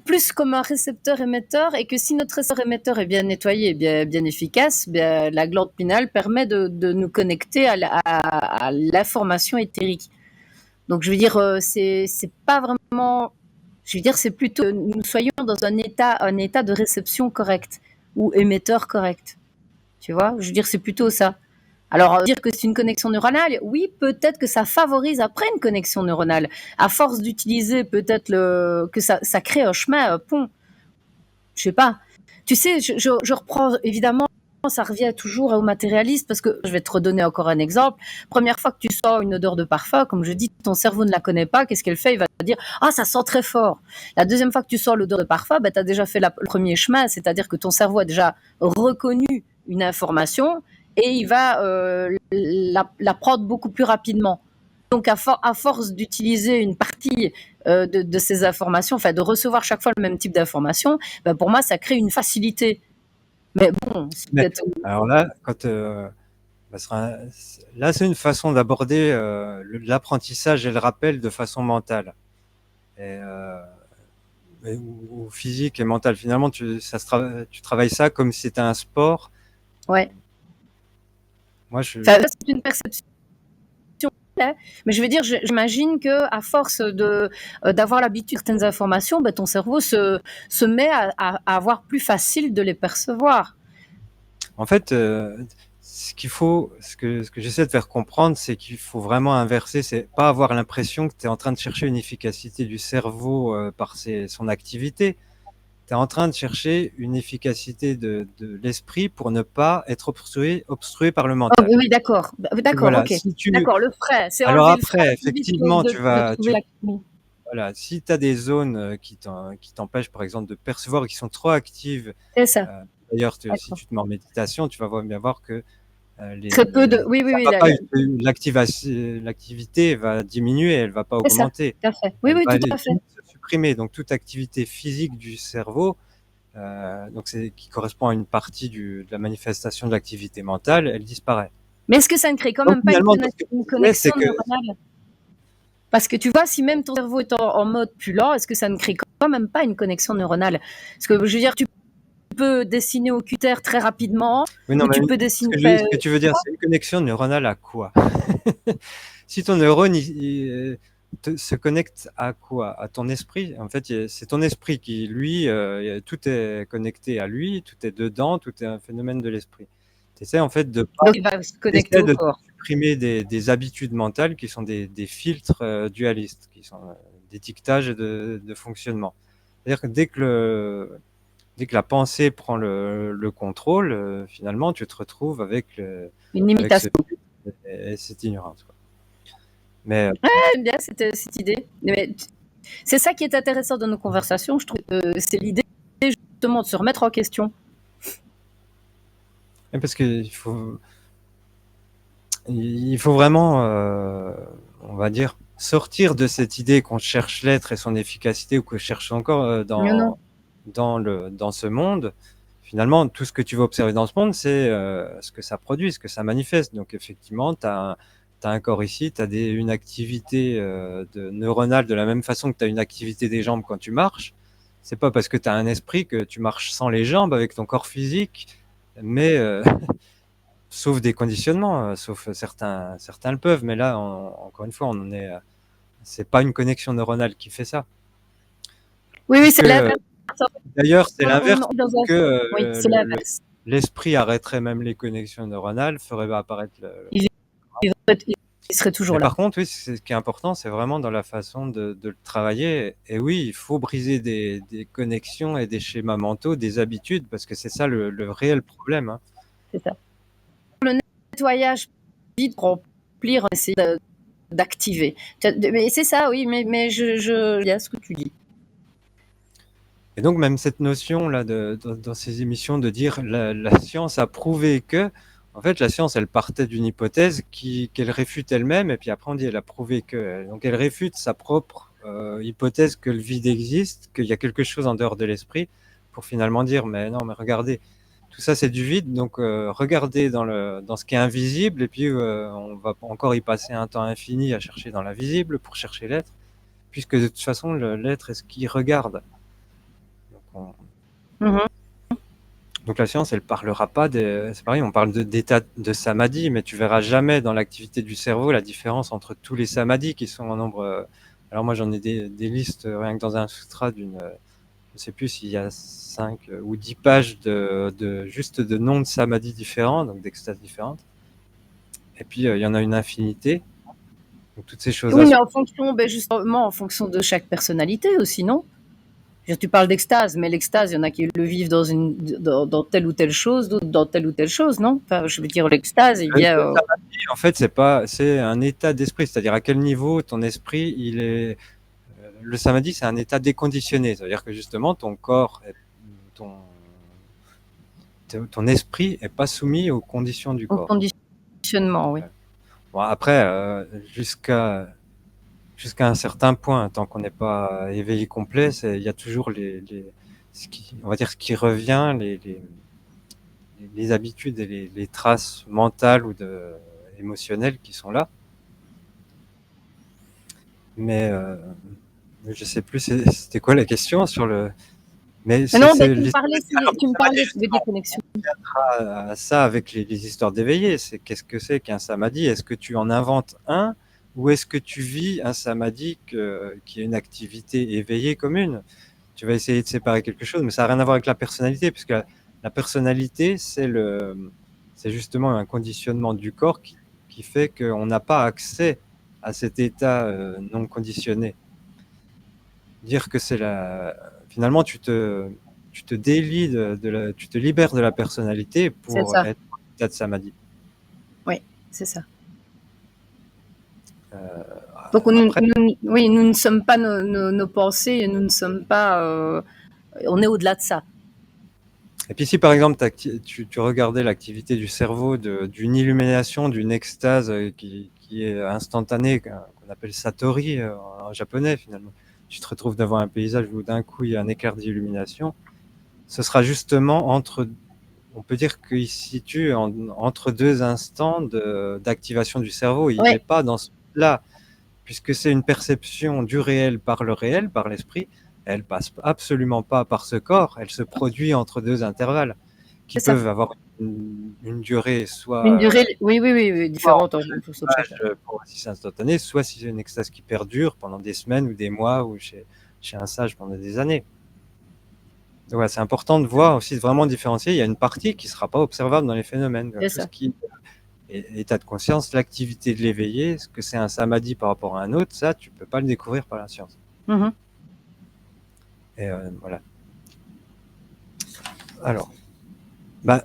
plus comme un récepteur-émetteur, et que si notre récepteur-émetteur est bien nettoyé, bien efficace, bien, la glande pinale permet de nous connecter à l'information éthérique. Donc, je veux dire, c'est pas vraiment. Je veux dire, c'est plutôt que nous soyons dans un état de réception correct ou émetteur correct. Tu vois, je veux dire, c'est plutôt ça. Alors, dire que c'est une connexion neuronale, oui, peut-être que ça favorise après une connexion neuronale. À force d'utiliser peut-être que ça crée un chemin, un pont. Je sais pas. Tu sais, je reprends évidemment, ça revient toujours au matérialiste, parce que je vais te redonner encore un exemple. Première fois que tu sens une odeur de parfum, comme je dis, ton cerveau ne la connaît pas. Qu'est-ce qu'elle fait? Il va dire, ah, ça sent très fort. La deuxième fois que tu sens l'odeur de parfum, ben, tu as déjà fait le premier chemin, c'est-à-dire que ton cerveau a déjà reconnu une information et il va la prendre beaucoup plus rapidement. Donc, à force d'utiliser une partie de ces informations, enfin de recevoir chaque fois le même type d'information, ben pour moi, ça crée une facilité. Mais bon, c'est Mais peut-être. alors là, là, c'est une façon d'aborder l'apprentissage et le rappel de façon mentale. Et, ou physique et mental. Finalement, tu travailles ça comme si c'était un sport Ouais. Moi, je... Ça, c'est une perception. Mais je veux dire, j'imagine que à force d'avoir l'habitude de certaines informations, ben, ton cerveau se met à avoir plus facile de les percevoir. En fait, ce que j'essaie de faire comprendre, c'est qu'il faut vraiment inverser, c'est pas avoir l'impression que tu es en train de chercher une efficacité du cerveau par son activité. Tu es en train de chercher une efficacité de l'esprit pour ne pas être obstrué par le Oh, mental. oui, d'accord. D'accord, Voilà, ok. si tu... D'accord, le frais. C'est Alors enlever le frais après, plus vite effectivement, de trouver la chimie. voilà, si tu as des zones qui t'empêchent, par exemple, de percevoir, qui sont trop actives, C'est ça. d'ailleurs, si D'accord. tu te mets en méditation, tu vas bien voir que Très peu de. Oui, oui, ça oui. va pas, l'activité va diminuer, elle va pas C'est ça. augmenter, Tout à fait. Oui, elle oui, va tout aller à fait. se supprimer. Donc toute activité physique du cerveau, donc qui correspond à une partie de la manifestation de l'activité mentale, elle disparaît. Mais est-ce que ça ne crée quand Donc même pas finalement, dans ce que une tu disais, c'est connexion que neuronale? Parce que tu vois, si même ton cerveau est en mode plus lent, est-ce que ça ne crée quand même pas une connexion neuronale? Parce que je veux dire, tu peux dessiner au cutter très rapidement, oui, non, ou mais tu peux dessiner. ce que tu veux dire, c'est une connexion neuronale à quoi? Si ton neurone se connecte à quoi? À ton esprit. En fait, c'est ton esprit qui, lui, tout est connecté à lui, tout est dedans, tout est un phénomène de l'esprit. Tu essaies en fait Donc, il va se connecter t'essaies au de corps. supprimer des habitudes mentales qui sont des filtres dualistes, qui sont d'étiquetage et de fonctionnement. C'est-à-dire que dès que la pensée prend le contrôle, finalement, tu te retrouves Une avec limitation. et cette ignorance, quoi. Mais J'aime bien cette idée. Mais c'est ça qui est intéressant dans nos conversations, je trouve. C'est l'idée justement de se remettre en question. parce il faut vraiment, on va dire, sortir de cette idée qu'on cherche l'être et son efficacité, ou que je cherche encore Non, non. dans ce monde. Finalement, tout ce que tu vas observer dans ce monde, c'est ce que ça produit, ce que ça manifeste. Donc effectivement, tu as un corps ici, tu as une activité neuronale de la même façon que tu as une activité des jambes quand tu marches. C'est pas parce que tu as un esprit que tu marches sans les jambes avec ton corps physique, mais sauf des conditionnements, sauf certains le peuvent, mais là, encore une fois, c'est pas une connexion neuronale qui fait ça. Oui, oui, Puisque c'est l'inverse. d'ailleurs, c'est On l'inverse, est dans un. puisque Oui, c'est l'inverse. l'esprit arrêterait même les connexions neuronales, ferait apparaître Il, il serait toujours Mais là. par contre, oui, ce qui est important, c'est vraiment dans la façon de le travailler. Et oui, il faut briser des connexions et des schémas mentaux, des habitudes, parce que c'est ça le réel problème, hein. C'est ça. Le nettoyage vide pour remplir, essayer d'activer. Mais c'est ça, oui, mais il y a ce que tu dis. Et donc, même cette notion-là, dans ces émissions, de dire la science a prouvé que, en fait, la science, elle partait d'une hypothèse qu'elle réfute elle-même, et puis après, on dit elle a prouvé que. Donc, elle réfute sa propre hypothèse que le vide existe, qu'il y a quelque chose en dehors de l'esprit, pour finalement dire, mais non, mais regardez, tout ça, c'est du vide, donc regardez dans ce qui est invisible, et puis on va encore y passer un temps infini à chercher dans l'invisible pour chercher l'être, puisque de toute façon, l'être est ce qui regarde. Mhm. Donc la science, elle parlera pas c'est pareil, on parle d'état de samadhi, mais tu verras jamais dans l'activité du cerveau la différence entre tous les samadhis qui sont en nombre. Alors moi, j'en ai des listes rien que dans un sutra je sais plus s'il y a 5 ou 10 pages juste de noms de samadhis différents, donc d'extases différentes. Et puis il y en a une infinité. Donc toutes ces choses-là Oui, mais sont... en fonction, ben justement, en fonction de chaque personnalité aussi, non? Tu parles d'extase, mais l'extase, il y en a qui le vivent dans telle ou telle chose, d'autres dans telle ou telle chose, non? Enfin, je veux dire, l'extase, il vient. Le samadhi, en fait, c'est un état d'esprit, c'est-à-dire à quel niveau ton esprit il est. Le samadhi, c'est un état déconditionné. C'est-à-dire que justement, ton corps, ton, ton esprit n'est pas soumis aux conditions du Au corps. conditionnement, oui. Bon, après, jusqu'à un certain point, tant qu'on n'est pas éveillé complet, il y a toujours on va dire ce qui revient, les habitudes et les traces mentales ou émotionnelles qui sont là. Mais je sais plus, c'était quoi la question sur le... Mais Mais non, mais l'histoire tu me parlais de justement déconnexion. à ça avec les histoires d'éveillés. C'est qu'est-ce que c'est qu'un samadhi? Est-ce que tu en inventes un ou est-ce que tu vis un samadhi qui est une activité éveillée commune? Tu vas essayer de séparer quelque chose, mais ça n'a rien à voir avec la personnalité, puisque la personnalité, c'est justement un conditionnement du corps qui fait qu'on n'a pas accès à cet état non conditionné. Dire que c'est finalement, tu te délies tu te libères de la personnalité C'est pour ça. être en état de samadhi. Oui, c'est ça. Euh, Donc, Après, oui, nous ne sommes pas nos pensées, nous ne sommes pas. On est au-delà de ça. et puis si par exemple tu regardais l'activité du cerveau d'une illumination, d'une extase qui est instantanée, qu'on appelle satori en japonais finalement, tu te retrouves devant un paysage où d'un coup il y a un éclair d'illumination, ce sera justement on peut dire qu'il se situe entre deux instants d'activation du cerveau. Il Oui, n'est pas dans ce là, puisque c'est une perception du réel, par l'esprit. Elle passe absolument pas par ce corps. Elle se produit entre deux intervalles qui c'est ça. peuvent avoir une durée Une soit, durée, oui, différente en fonction de chacun. pour si c'est instantané, soit si c'est une extase qui perdure pendant des semaines ou des mois, ou chez un sage pendant des années. Donc, ouais, c'est important de voir aussi, de vraiment différencier. Il y a une partie qui ne sera pas observable dans les phénomènes. C'est Tout ça. ce qui est état de conscience, l'activité de l'éveillé, ce que c'est un samadhi par rapport à un autre, ça, tu ne peux pas le découvrir par la science. Mhm. Et voilà. Alors, bah,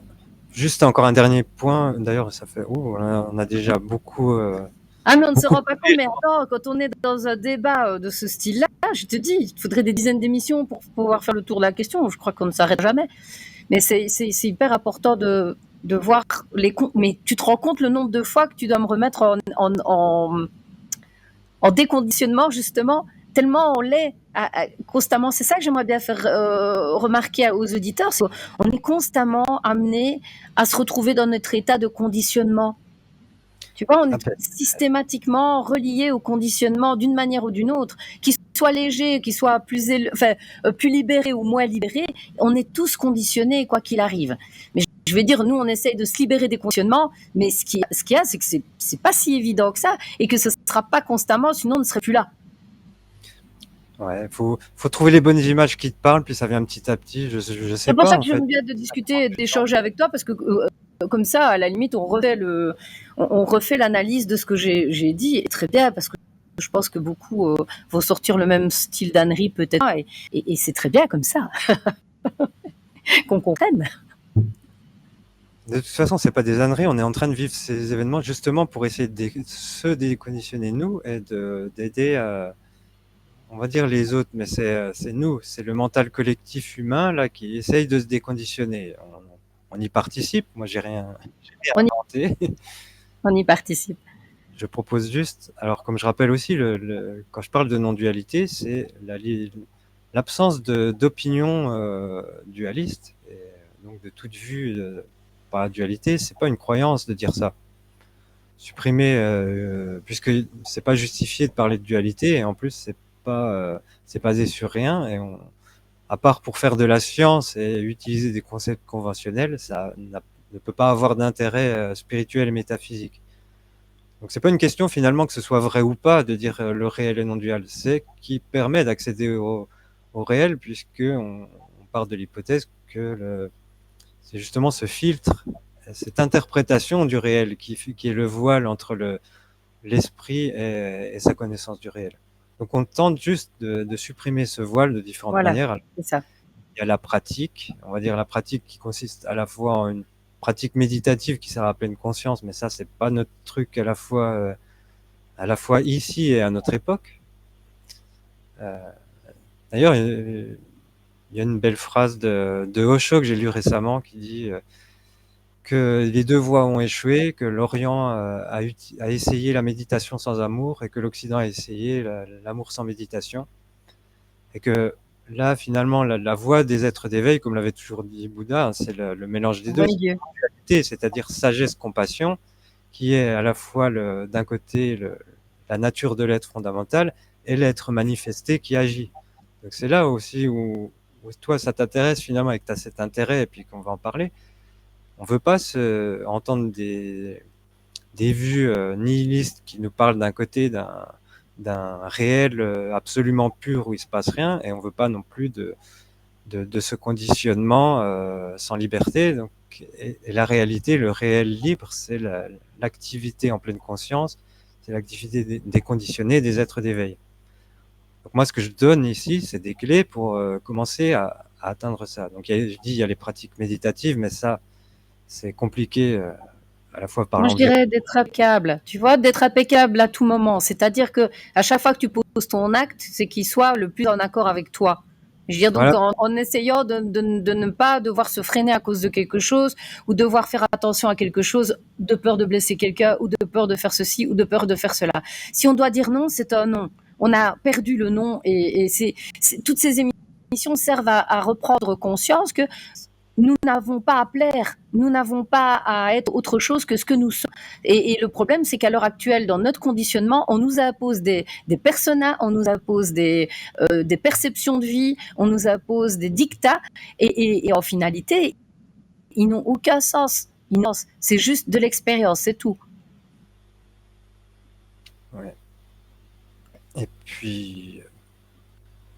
juste encore un dernier point. D'ailleurs, ça fait, on a déjà beaucoup, Ah, mais on ne se beaucoup. rend pas compte, mais attends, quand on est dans un débat de ce style-là, je te dis, il faudrait des dizaines d'émissions pour pouvoir faire le tour de la question. Je crois qu'on ne s'arrête jamais. Mais c'est hyper important de voir mais tu te rends compte le nombre de fois que tu dois me remettre en déconditionnement, justement, tellement on l'est constamment. C'est ça que j'aimerais bien faire remarquer aux auditeurs. On est constamment amené à se retrouver dans notre état de conditionnement. Tu vois, on est systématiquement relié au conditionnement d'une manière ou d'une autre, qu'il soit léger, qu'il soit plus libéré ou moins libéré, on est tous conditionnés quoi qu'il arrive. Mais je vais dire, nous, on essaye de se libérer des conditionnements, mais ce qu'il y a, c'est que c'est pas si évident que ça et que ce sera pas constamment, sinon on ne serait plus là. Ouais, faut trouver les bonnes images qui te parlent, puis ça vient petit à petit. Je sais C'est pour pas ça que en fait. j'aime bien de discuter, d'échanger avec toi, parce que comme ça, à la limite, on refait l'analyse de ce que j'ai dit, et très bien, parce que je pense que beaucoup vont sortir le même style d'ânerie peut-être, et c'est très bien comme ça, qu'on comprenne. De toute façon, c'est pas des âneries. On est en train de vivre ces événements justement pour essayer de se déconditionner nous et d'aider, on va dire les autres, mais c'est nous, c'est le mental collectif humain là qui essaye de se déconditionner. On y participe. Moi, j'ai rien inventé. On y participe. Je propose juste. Alors, comme je rappelle aussi, quand je parle de non-dualité, c'est l'absence d'opinion dualiste, et donc de toute vue par la dualité. C'est pas une croyance de dire ça. Supprimer, puisque c'est pas justifié de parler de dualité, et en plus c'est basé sur rien, et à part pour faire de la science et utiliser des concepts conventionnels, ça ne peut pas avoir d'intérêt spirituel et métaphysique. Donc c'est pas une question finalement que ce soit vrai ou pas de dire le réel est non dual, c'est qui permet d'accéder au réel, puisque on part de l'hypothèse que c'est justement ce filtre, cette interprétation du réel qui est le voile entre l'esprit et sa connaissance du réel. Donc on tente juste de supprimer ce voile de différentes Voilà, manières. c'est ça. Il y a la pratique, on va dire la pratique qui consiste à la fois en une pratique méditative qui sert à pleine conscience, mais ça c'est pas notre truc à la fois ici et à notre époque. D'ailleurs, il y a une belle phrase de Osho que j'ai lue récemment qui dit que les deux voies ont échoué, que l'Orient a essayé la méditation sans amour et que l'Occident a essayé l'amour sans méditation. Et que là, finalement, la voie des êtres d'éveil, comme l'avait toujours dit Bouddha, c'est le mélange des deux, Bon Dieu. c'est-à-dire sagesse, compassion, qui est à la fois d'un côté la nature de l'être fondamental et l'être manifesté qui agit. Donc c'est là aussi où toi ça t'intéresse finalement et que tu as cet intérêt et puis qu'on va en parler, on veut pas entendre des vues nihilistes qui nous parlent d'un côté d'un réel absolument pur où il se passe rien, et on veut pas non plus de ce conditionnement sans liberté. Donc, et la réalité, le réel libre, c'est l'activité en pleine conscience, c'est l'activité déconditionnée des êtres d'éveil. Donc moi, ce que je donne ici, c'est des clés pour commencer à atteindre ça. Donc je dis, il y a les pratiques méditatives, mais ça, c'est compliqué à la fois par Moi, je l'anglais. dirais d'être impeccable, tu vois, d'être impeccable à tout moment. C'est-à-dire que à chaque fois que tu poses ton acte, c'est qu'il soit le plus en accord avec toi. Je veux dire, donc, Voilà. en essayant de ne pas devoir se freiner à cause de quelque chose, ou devoir faire attention à quelque chose, de peur de blesser quelqu'un, ou de peur de faire ceci, ou de peur de faire cela. Si on doit dire non, c'est un non. On a perdu le non, et toutes ces émissions servent à reprendre conscience que nous n'avons pas à plaire, nous n'avons pas à être autre chose que ce que nous sommes. Et le problème, c'est qu'à l'heure actuelle, dans notre conditionnement, on nous impose des personas, on nous impose des perceptions de vie, on nous impose des dictats, et en finalité, ils n'ont aucun sens. C'est juste de l'expérience, c'est tout. Ouais. Et puis,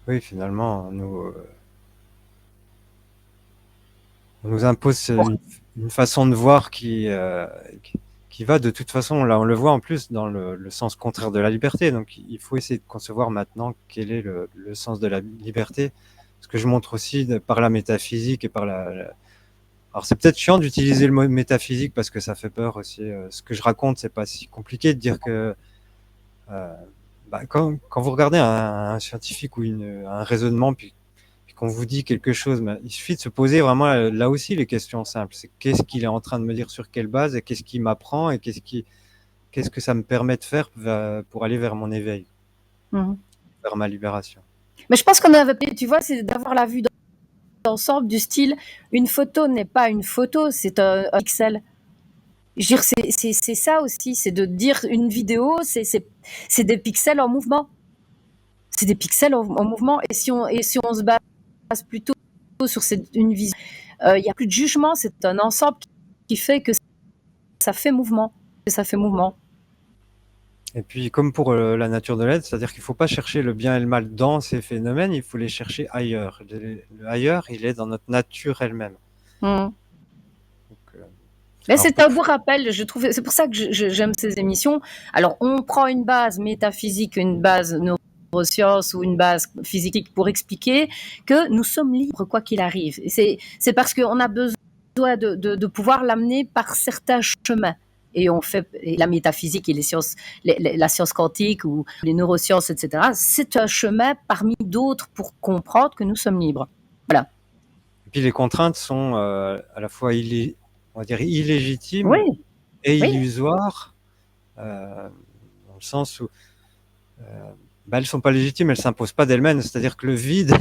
oui, finalement, on nous impose une façon de voir qui va de toute façon, là on le voit en plus dans le sens contraire de la liberté. Donc il faut essayer de concevoir maintenant quel est le sens de la liberté. Ce que je montre aussi par la métaphysique et par Alors c'est peut-être chiant d'utiliser le mot métaphysique parce que ça fait peur aussi. Ce que je raconte, c'est pas si compliqué de dire que quand vous regardez un scientifique ou un raisonnement, puis qu'on vous dit quelque chose, mais il suffit de se poser vraiment là aussi les questions simples. C'est qu'est-ce qu'il est en train de me dire, sur quelle base, et qu'est-ce qu'il m'apprend, et qu'est-ce que ça me permet de faire pour aller vers mon éveil, vers ma libération. Mais je pense qu'on avait, tu vois, c'est d'avoir la vue d'ensemble du style, une photo n'est pas une photo, c'est un pixel. Je veux dire, c'est ça aussi, c'est de dire une vidéo, c'est des pixels en mouvement. C'est des pixels en mouvement. Et si on se base plutôt sur une vision, il n'y a plus de jugement, c'est un ensemble qui fait que ça fait mouvement. Et puis, comme pour la nature de l'être, c'est-à-dire qu'il ne faut pas chercher le bien et le mal dans ces phénomènes, il faut les chercher ailleurs. Le ailleurs, il est dans notre nature elle-même. Donc, mais c'est un beau rappel, je trouve. C'est pour ça que j'aime ces émissions. Alors, on prend une base métaphysique, une base neurosciences ou une base physique pour expliquer que nous sommes libres quoi qu'il arrive. C'est parce qu'on a besoin de pouvoir l'amener par certains chemins. Et on fait la métaphysique et les sciences, la science quantique ou les neurosciences, etc. C'est un chemin parmi d'autres pour comprendre que nous sommes libres. Voilà. Et puis les contraintes sont à la fois on va dire illégitimes Oui. et illusoires, dans le sens où elles sont pas légitimes, elles s'imposent pas d'elles-mêmes. C'est-à-dire que le vide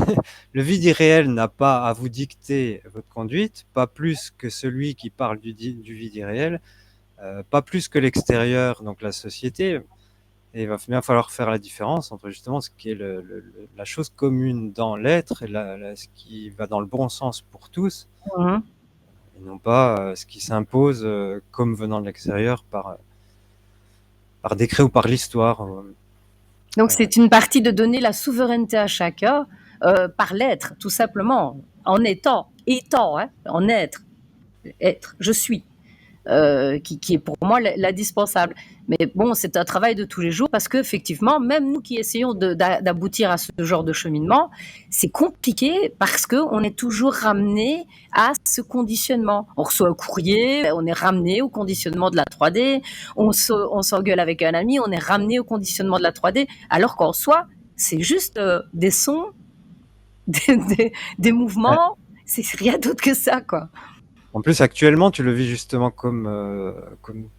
irréel n'a pas à vous dicter votre conduite, pas plus que celui qui parle du vide irréel, pas plus que l'extérieur, donc la société. Et il va bien falloir faire la différence entre justement ce qui est la chose commune dans l'être et ce qui va dans le bon sens pour tous, et non pas ce qui s'impose comme venant de l'extérieur par décret ou par l'histoire. Donc c'est une partie de donner la souveraineté à chacun par l'être, tout simplement, en étant, hein, en être, je suis. Qui est pour moi l'indispensable. Mais bon, c'est un travail de tous les jours parce qu'effectivement, même nous qui essayons d'aboutir à ce genre de cheminement, c'est compliqué parce qu'on est toujours ramené à ce conditionnement. On reçoit un courrier, on est ramené au conditionnement de la 3D, on s'engueule avec un ami, on est ramené au conditionnement de la 3D, alors qu'en soi, c'est juste des sons, des mouvements, c'est rien d'autre que ça, quoi. En plus, actuellement, tu le vis justement comme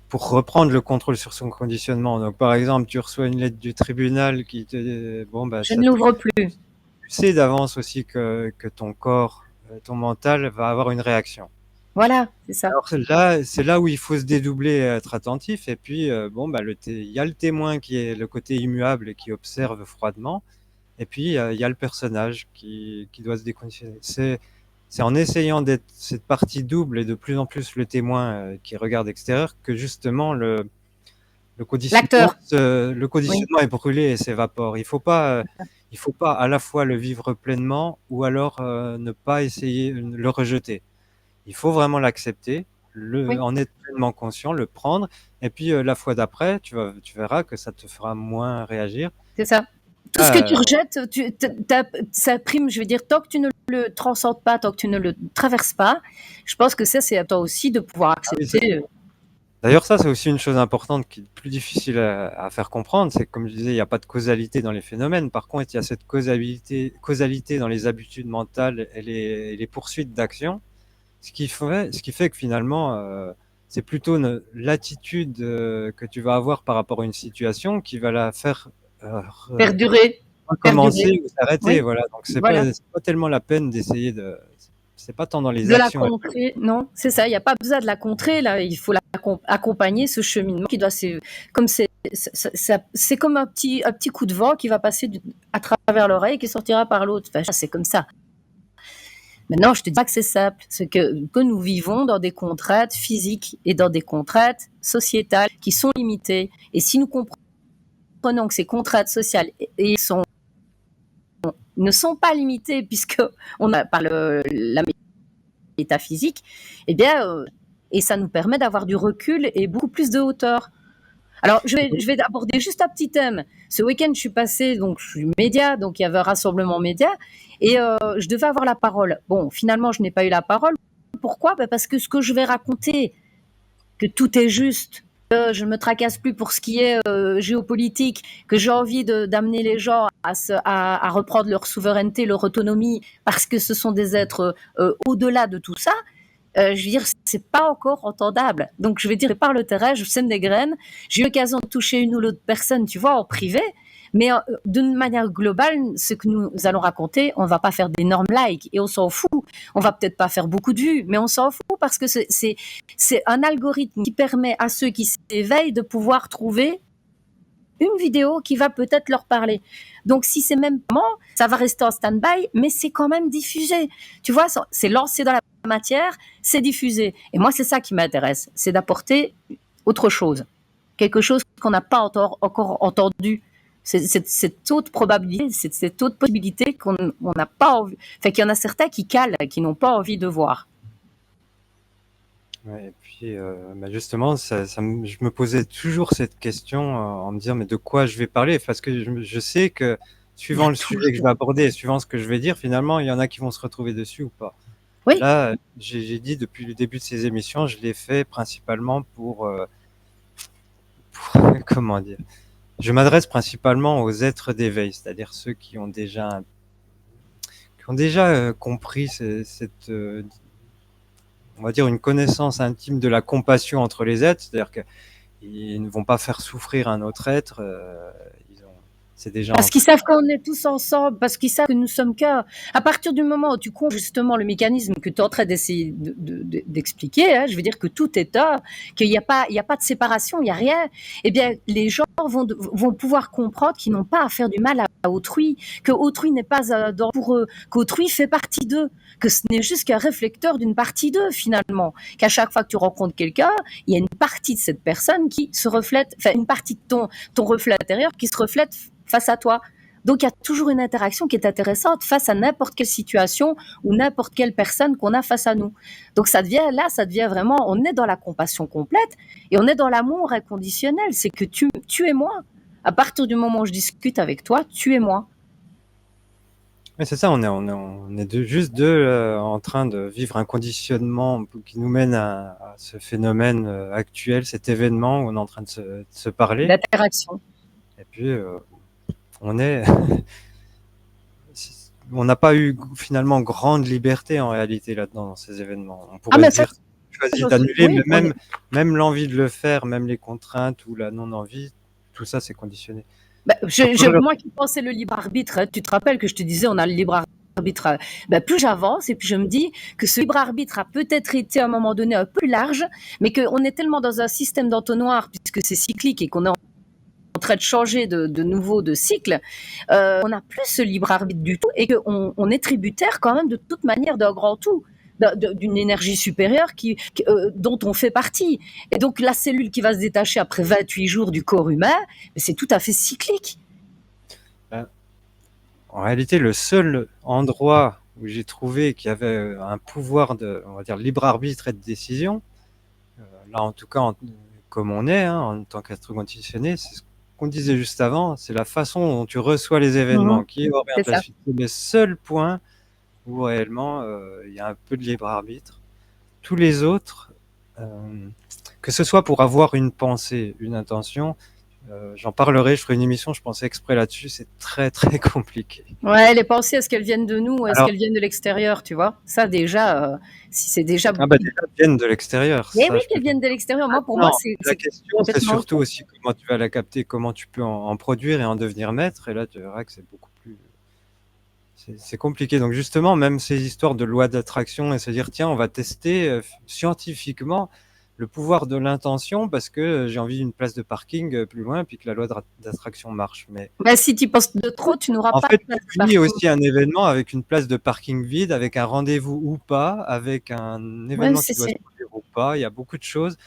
pour reprendre le contrôle sur son conditionnement. Donc, par exemple, tu reçois une lettre du tribunal qui te je ne l'ouvre plus. Tu sais d'avance aussi que ton corps, ton mental va avoir une réaction. Voilà, c'est ça. Alors là, c'est là où il faut se dédoubler et être attentif. Et puis, il y a le témoin qui est le côté immuable et qui observe froidement. Et puis il y a le personnage qui doit se déconditionner. C'est en essayant d'être cette partie double et de plus en plus le témoin qui regarde extérieur que justement L'acteur, le oui, conditionnement est brûlé et s'évapore. Il faut pas à la fois le vivre pleinement ou alors ne pas essayer de le rejeter. Il faut vraiment l'accepter, oui, en être pleinement conscient, le prendre, et puis la fois d'après, tu verras que ça te fera moins réagir. c'est ça. Tout ce que tu Ah, rejettes, ça prime, je veux dire, tant que tu ne le transcendes pas, tant que tu ne le traverses pas, je pense que ça, c'est à toi aussi de pouvoir ah oui, ça. accepter. D'ailleurs, ça, c'est aussi une chose importante qui est plus difficile à faire comprendre. C'est que, comme je disais, il n'y a pas de causalité dans les phénomènes. Par contre, il y a cette causalité dans les habitudes mentales et les poursuites d'action. Ce qui fait que finalement, c'est plutôt l'attitude que tu vas avoir par rapport à une situation qui va la faire Perdurer, perdurer, recommencer ou s'arrêter. oui, Voilà. Donc, voilà. c'est pas tellement la peine d'essayer de. C'est pas tant dans les De la actions elles-mêmes. contrer, non, c'est ça, il n'y a pas besoin de la contrer, là, il faut accompagner ce cheminement qui doit, comme c'est comme un petit coup de vent qui va passer à travers l'oreille et qui sortira par l'autre. Enfin, c'est comme ça. Maintenant, je te dis pas que c'est simple, c'est que nous vivons dans des contraintes physiques et dans des contraintes sociétales qui sont limitées. Et si nous comprenons que ces contraintes sociales ne sont pas limitées puisque on a par la métaphysique, eh bien, et ça nous permet d'avoir du recul et beaucoup plus de hauteur. Alors, je vais aborder juste un petit thème. Ce week-end, je suis passée, donc je suis média, donc il y avait un rassemblement média, et je devais avoir la parole. Bon, finalement, je n'ai pas eu la parole. Pourquoi? Parce que ce que je vais raconter, que tout est juste, que je ne me tracasse plus pour ce qui est géopolitique, que j'ai envie d'amener les gens à reprendre leur souveraineté, leur autonomie, parce que ce sont des êtres au-delà de tout ça, je veux dire, c'est pas encore entendable. Donc, je vais dire, par le terrain, je sème des graines. J'ai eu l'occasion de toucher une ou l'autre personne, tu vois, en privé. Mais d'une manière globale, ce que nous allons raconter, on va pas faire d'énormes likes et on s'en fout. On va peut-être pas faire beaucoup de vues, mais on s'en fout parce que c'est un algorithme qui permet à ceux qui s'éveillent de pouvoir trouver une vidéo qui va peut-être leur parler. Donc, si c'est même pas, ça va rester en stand-by, mais c'est quand même diffusé. Tu vois, c'est lancé dans la matière, c'est diffusé. Et moi, c'est ça qui m'intéresse, c'est d'apporter autre chose, quelque chose qu'on n'a pas encore entendu. Cette autre probabilité, cette autre possibilité qu'on n'a pas envie. Fait qu'il y en a certains qui calent, qui n'ont pas envie de voir. Ouais, et puis, bah justement, je me posais toujours cette question en me disant, mais de quoi je vais parler? Parce que je sais que Il y a suivant le sujet que je vais toujours. aborder et suivant ce que je vais dire, finalement, il y en a qui vont se retrouver dessus ou pas. Oui, Là, j'ai dit depuis le début de ces émissions, je l'ai fait principalement comment dire? Je m'adresse principalement aux êtres d'éveil, c'est-à-dire ceux qui ont déjà compris cette, on va dire, une connaissance intime de la compassion entre les êtres, c'est-à-dire qu'ils ne vont pas faire souffrir un autre être, c'est déjà parce qu'ils ancré. savent qu'on est tous ensemble, parce qu'ils savent que nous sommes qu'un. À partir du moment où tu comprends justement le mécanisme que tu es en train d'essayer d'expliquer, hein, je veux dire que tout est un, qu'il n'y a pas de séparation, il n'y a rien, eh bien, les gens vont pouvoir comprendre qu'ils n'ont pas à faire du mal à autrui, que autrui n'est pas pour eux, qu'autrui fait partie d'eux, que ce n'est juste qu'un réflecteur d'une partie d'eux finalement, qu'à chaque fois que tu rencontres quelqu'un, il y a une partie de cette personne qui se reflète, enfin une partie de ton reflet intérieur qui se reflète face à toi. Donc il y a toujours une interaction qui est intéressante face à n'importe quelle situation ou n'importe quelle personne qu'on a face à nous. Donc ça devient vraiment, on est dans la compassion complète et on est dans l'amour inconditionnel. C'est que tu es moi. À partir du moment où je discute avec toi, tu es moi. Mais c'est ça, on est juste deux en train de vivre un conditionnement qui nous mène à ce phénomène actuel, cet événement où on est en train de se parler. L'interaction. Et puis, on est, on n'a pas eu finalement grande liberté en réalité là-dedans dans ces événements. On Ah pourrait mais se ça, dire choisi j'en suis. d'annuler, Oui, mais on est. même l'envie de le faire, même les contraintes ou la non-envie, tout ça c'est conditionné. Bah, Donc, aujourd'hui, moi qui pensais le libre arbitre, hein, tu te rappelles que je te disais on a le libre arbitre. Bah, plus j'avance et puis je me dis que ce libre arbitre a peut-être été à un moment donné un peu large, mais qu'on est tellement dans un système d'entonnoir puisque c'est cyclique et qu'on est en permettrait de changer de nouveau de cycle, on n'a plus ce libre arbitre du tout et qu'on est tributaire quand même de toute manière d'un grand tout, d'une énergie supérieure dont on fait partie. Et donc la cellule qui va se détacher après 28 jours du corps humain, c'est tout à fait cyclique. En réalité, le seul endroit où j'ai trouvé qu'il y avait un pouvoir de, on va dire, libre arbitre et de décision, là en tout cas, comme on est, hein, en tant qu'être conditionné, c'est ce qu'on disait juste avant, c'est la façon dont tu reçois les événements qui oriente la suite. C'est le seul point où réellement il y a un peu de libre arbitre. Tous les autres, que ce soit pour avoir une pensée, une intention, j'en parlerai, je ferai une émission, je pensais exprès là-dessus, c'est très très compliqué. Ouais, les pensées, est-ce qu'elles viennent de nous ou est-ce qu'elles viennent de l'extérieur, tu vois? Ça déjà, si c'est déjà... Ah bah déjà, elles viennent de l'extérieur. Mais oui, qu'elles viennent de l'extérieur. Moi, pour moi, c'est la question, c'est surtout aussi comment tu vas la capter, comment tu peux en produire et en devenir maître. Et là, tu verras que c'est beaucoup plus... C'est compliqué. Donc justement, même ces histoires de loi d'attraction et se dire, tiens, on va tester scientifiquement le pouvoir de l'intention parce que j'ai envie d'une place de parking plus loin puis que la loi d'attraction marche. Mais bah, si tu penses de trop, tu n'auras pas en fait, de place tu unis aussi un événement avec une place de parking vide, avec un rendez-vous ou pas, avec un événement qui doit se produire ou pas. Il y a beaucoup de choses.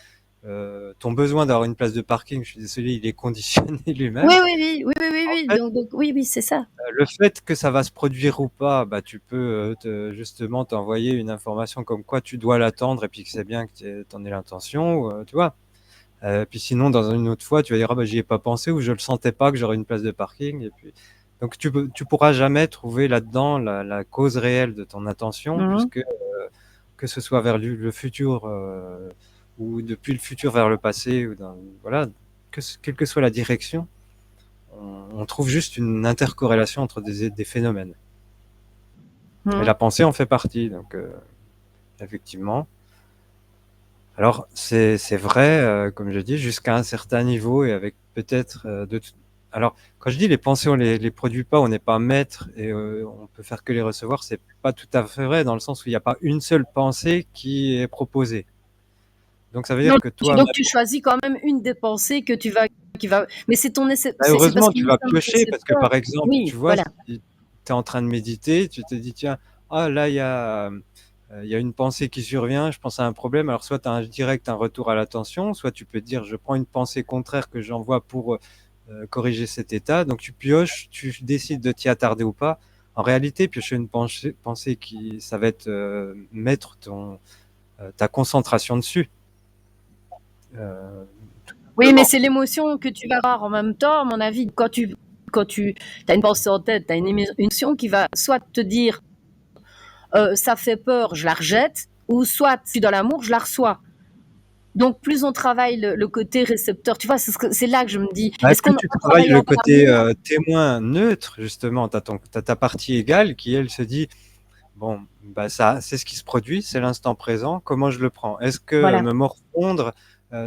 Ton besoin d'avoir une place de parking, je suis désolé, il est conditionné lui-même. Oui. Donc, oui, c'est ça. Le fait que ça va se produire ou pas, bah, tu peux justement t'envoyer une information comme quoi tu dois l'attendre et puis que c'est bien que tu en aies l'intention, tu vois. Puis sinon, dans une autre fois, tu vas dire, ah bah, j'y ai pas pensé ou je le sentais pas que j'aurais une place de parking. Et puis, donc tu pourras jamais trouver là-dedans la cause réelle de ton intention, puisque que ce soit vers le futur ou depuis le futur vers le passé, ou voilà, quelle que soit la direction, on trouve juste une intercorrélation entre des phénomènes. Et la pensée en fait partie, donc effectivement. Alors c'est vrai, comme je dis, jusqu'à un certain niveau et avec peut-être alors quand je dis les pensées on les produit pas, on n'est pas maître et on peut faire que les recevoir, c'est pas tout à fait vrai dans le sens où il n'y a pas une seule pensée qui est proposée. Donc ça veut dire que toi... Donc tu choisis quand même une des pensées que tu vas... Mais c'est ton... Heureusement, tu vas piocher parce que par exemple, tu vois, si tu es en train de méditer, tu te dis, tiens, ah là, il y a une pensée qui survient, je pense à un problème. Alors soit tu as direct un retour à l'attention, soit tu peux te dire, je prends une pensée contraire que j'envoie pour corriger cet état. Donc tu pioches, tu décides de t'y attarder ou pas. En réalité, piocher une pensée qui, ça va être mettre ta concentration dessus. Oui, mais c'est l'émotion que tu vas avoir en même temps, à mon avis. Quand tu as une pensée en tête, tu as une émotion qui va soit te dire ça fait peur, je la rejette, ou soit je suis dans l'amour, je la reçois. Donc plus on travaille le côté récepteur, tu vois, c'est là que je me dis... Est-ce que tu travailles le côté témoin neutre, justement, tu as ta partie égale qui, elle, se dit, bon, bah ça, c'est ce qui se produit, c'est l'instant présent, comment je le prends? Est-ce que me morfondre,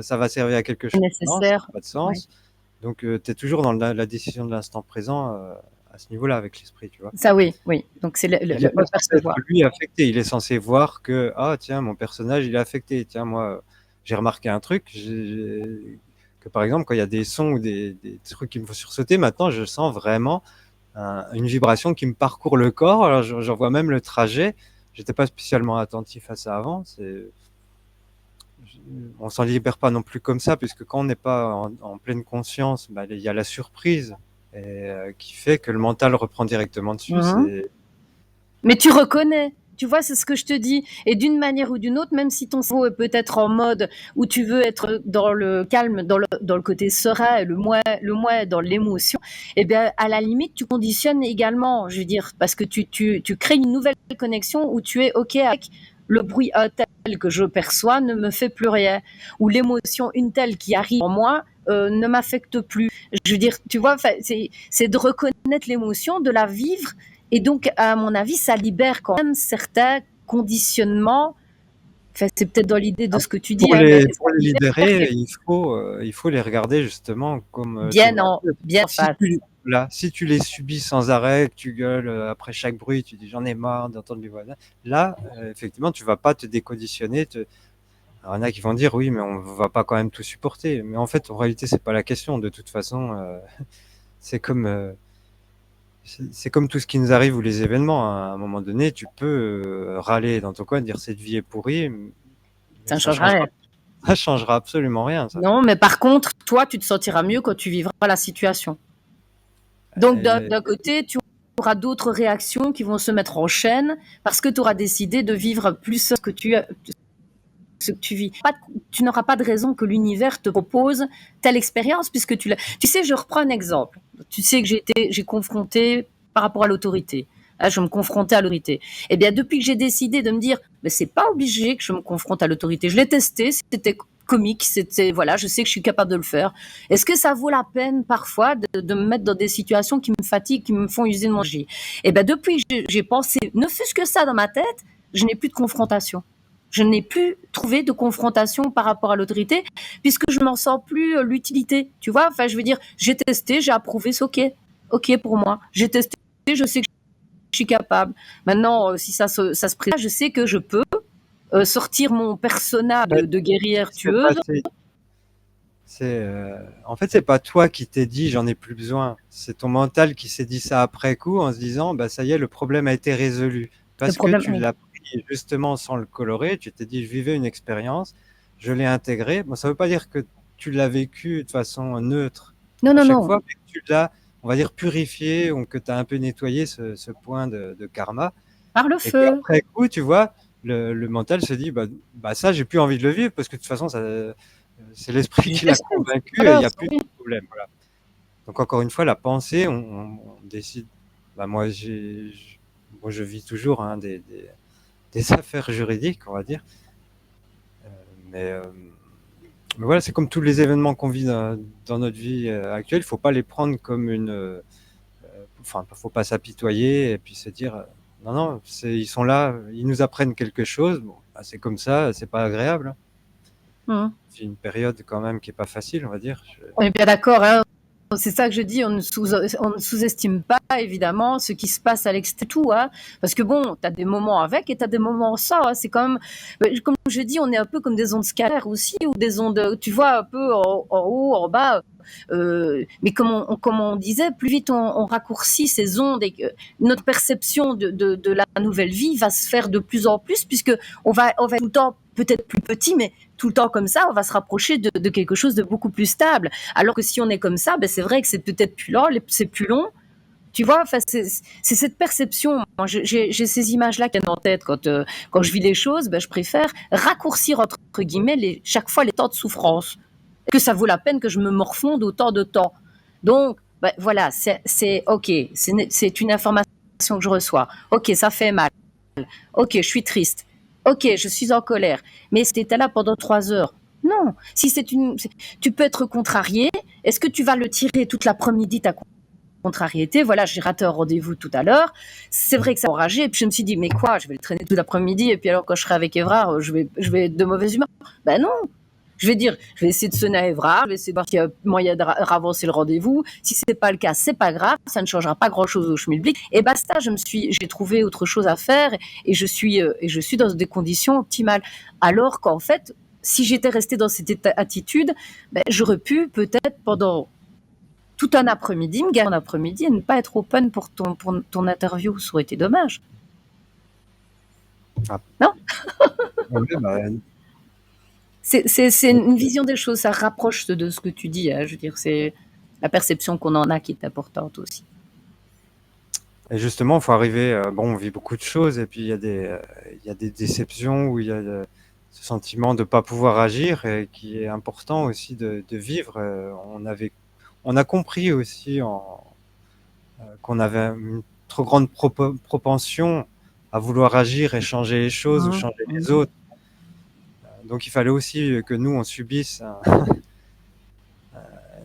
ça va servir à quelque chose? Non, ça n'a pas de sens. Donc tu es toujours dans la décision de l'instant présent à ce niveau-là avec l'esprit, tu vois. Ça oui. Donc c'est le percevoir. Lui est affecté, il est censé voir que, ah tiens, mon personnage, il est affecté. Tiens, moi, j'ai remarqué un truc, que par exemple, quand il y a des sons ou des trucs qui me font sursauter, maintenant, je sens vraiment une vibration qui me parcourt le corps. Alors, j'en vois même le trajet. J'étais pas spécialement attentif à ça avant. On s'en libère pas non plus comme ça, puisque quand on n'est pas en pleine conscience, bah, il y a la surprise qui fait que le mental reprend directement dessus. Mais tu reconnais. Tu vois, c'est ce que je te dis. Et d'une manière ou d'une autre, même si ton cerveau est peut-être en mode où tu veux être dans le calme, dans le côté serein, le moins dans l'émotion, eh bien, à la limite, tu conditionnes également, je veux dire, parce que tu crées une nouvelle connexion où tu es OK avec le bruit tel que je perçois ne me fait plus rien, ou l'émotion une telle qui arrive en moi ne m'affecte plus. Je veux dire, tu vois, c'est de reconnaître l'émotion, de la vivre. Et donc, à mon avis, ça libère quand même certains conditionnements. Enfin, c'est peut-être dans l'idée de ce que tu dis. Pour les libérer, il faut les regarder justement comme... Bien en face. Si tu les subis sans arrêt, que tu gueules après chaque bruit, tu dis j'en ai marre d'entendre les voisins, là, effectivement, tu vas pas te déconditionner. Alors, il y en a qui vont dire oui, mais on va pas quand même tout supporter. Mais en fait, en réalité, c'est pas la question. De toute façon, c'est comme c'est comme tout ce qui nous arrive ou les événements. À un moment donné, tu peux râler dans ton coin, dire cette vie est pourrie, mais Ça ne changera rien. ça changera absolument rien, ça. Non, mais par contre, toi, tu te sentiras mieux quand tu vivras la situation. Donc, d'un côté, tu auras d'autres réactions qui vont se mettre en chaîne parce que tu auras décidé de vivre plus ce que tu vis. Tu n'auras pas de raison que l'univers te propose telle expérience puisque tu l'as. Tu sais, je reprends un exemple. Tu sais que j'ai confronté par rapport à l'autorité. Là, je me confrontais à l'autorité. Eh bien, depuis que j'ai décidé de me dire, mais c'est pas obligé que je me confronte à l'autorité. Je l'ai testé, c'était comique, c'était voilà, je sais que je suis capable de le faire. Est-ce que ça vaut la peine parfois de me mettre dans des situations qui me fatiguent, qui me font user de mon énergie? Eh bien, depuis que j'ai pensé, ne fût-ce que ça dans ma tête, je n'ai plus de confrontation. Je n'ai plus trouvé de confrontation par rapport à l'autorité, puisque je m'en sens plus l'utilité. Tu vois, enfin, je veux dire, j'ai testé, j'ai approuvé, c'est ok, ok pour moi. J'ai testé, je sais que je suis capable. Maintenant, si ça se présente, je sais que je peux sortir mon persona de guerrière tueuse. En fait, c'est pas toi qui t'es dit j'en ai plus besoin. C'est ton mental qui s'est dit ça après coup en se disant bah ça y est, le problème a été résolu. Le Parce que problème, tu l'as pris justement sans le colorer, tu t'es dit je vivais une expérience, je l'ai intégrée. Bon, ça veut pas dire que tu l'as vécu de façon neutre non, à non, chaque non, fois, mais que tu l'as, on va dire, purifié ou que tu as un peu nettoyé ce point de karma. par le Et feu. qu'après coup, tu vois, le mental se dit bah ça, j'ai plus envie de le vivre parce que de toute façon, c'est l'esprit J'ai qui l'a testé. convaincu et il Voilà, n'y a plus de problème. Voilà. Donc encore une fois, la pensée, on décide. Bah, moi, je vis toujours des affaires juridiques, on va dire. Euh, mais, euh, mais voilà, c'est comme tous les événements qu'on vit dans notre vie actuelle. Il ne faut pas les prendre comme enfin, faut pas s'apitoyer et puis se dire non, non, ils sont là, ils nous apprennent quelque chose. Bon, bah, c'est comme ça, c'est pas agréable, hein. C'est une période quand même qui est pas facile, on va dire. On est bien d'accord, hein. C'est ça que je dis, on ne sous-estime pas évidemment ce qui se passe à l'extérieur, tout, hein, parce que bon, tu as des moments avec et tu as des moments sans, hein, c'est comme je dis, on est un peu comme des ondes scalaires aussi, ou des ondes, tu vois, un peu en haut, en bas, mais comme on disait, plus vite on raccourcit ces ondes et que notre perception de la nouvelle vie va se faire de plus en plus, puisque on va tout le temps peut-être plus petit, mais tout le temps comme ça, on va se rapprocher de quelque chose de beaucoup plus stable. Alors que si on est comme ça, ben c'est vrai que c'est peut-être plus lent, c'est plus long. Tu vois, enfin, c'est cette perception. J'ai ces images-là qui viennent en tête quand je vis les choses. Ben, je préfère raccourcir entre guillemets chaque fois les temps de souffrance. Que ça vaut la peine que je me morfonde autant de temps. Donc, ben, voilà, c'est ok. C'est une information que je reçois. Ok, ça fait mal. Ok, je suis triste. Ok, je suis en colère. Mais c'était là pendant 3 heures. Non, si tu peux être contrarié. Est-ce que tu vas le tirer toute l'après-midi ta contrariété? Voilà, j'ai raté un rendez-vous tout à l'heure. C'est vrai que ça m'a enragé. Et puis je me suis dit, mais quoi, je vais le traîner tout l'après-midi. Et puis alors quand je serai avec Évrard, je vais être de mauvaise humeur. Ben non, je vais dire, je vais essayer de sonner à Évrard, je vais essayer de voir s'il y a moyen de ravancer le rendez-vous. Si c'est pas le cas, c'est pas grave, ça ne changera pas grand-chose au schmilblick. Et basta, j'ai trouvé autre chose à faire et je suis dans des conditions optimales. Alors qu'en fait, si j'étais restée dans cette attitude, ben, j'aurais pu peut-être pendant tout un après-midi, me garder un après-midi et ne pas être open pour ton interview. Ça aurait été dommage. Ah. Non? Ouais, bah, C'est une vision des choses, ça rapproche de ce que tu dis, hein. Je veux dire, c'est la perception qu'on en a qui est importante aussi. et justement, il faut arriver. Bon, on vit beaucoup de choses, et puis il y a des déceptions où il y a ce sentiment de ne pas pouvoir agir, et qui est important aussi de vivre. On a compris aussi qu'on avait une trop grande propension à vouloir agir et changer les choses ou changer les autres. Donc il fallait aussi que nous, on subisse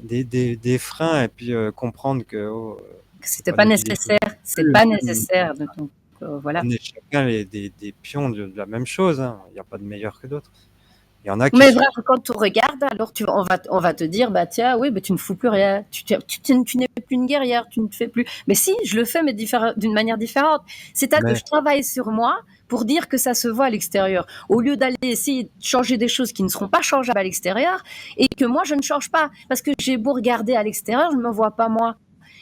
des freins et puis comprendre que c'était pas nécessaire, c'est pas nécessaire. Donc, voilà. on est chacun des pions de la même chose, hein. Il n'y a pas de meilleur que d'autres. Il y en a qui Mais sont. bref, quand on regarde, alors on va te dire, bah tiens, oui, bah, tu ne fous plus rien, tu n'es plus une guerrière, tu ne fais plus. Mais si, je le fais, mais d'une manière différente. C'est-à-dire que Mais je travaille sur moi pour dire que ça se voit à l'extérieur, au lieu d'aller essayer de changer des choses qui ne seront pas changeables à l'extérieur, et que moi je ne change pas, parce que j'ai beau regarder à l'extérieur, je ne me vois pas moi.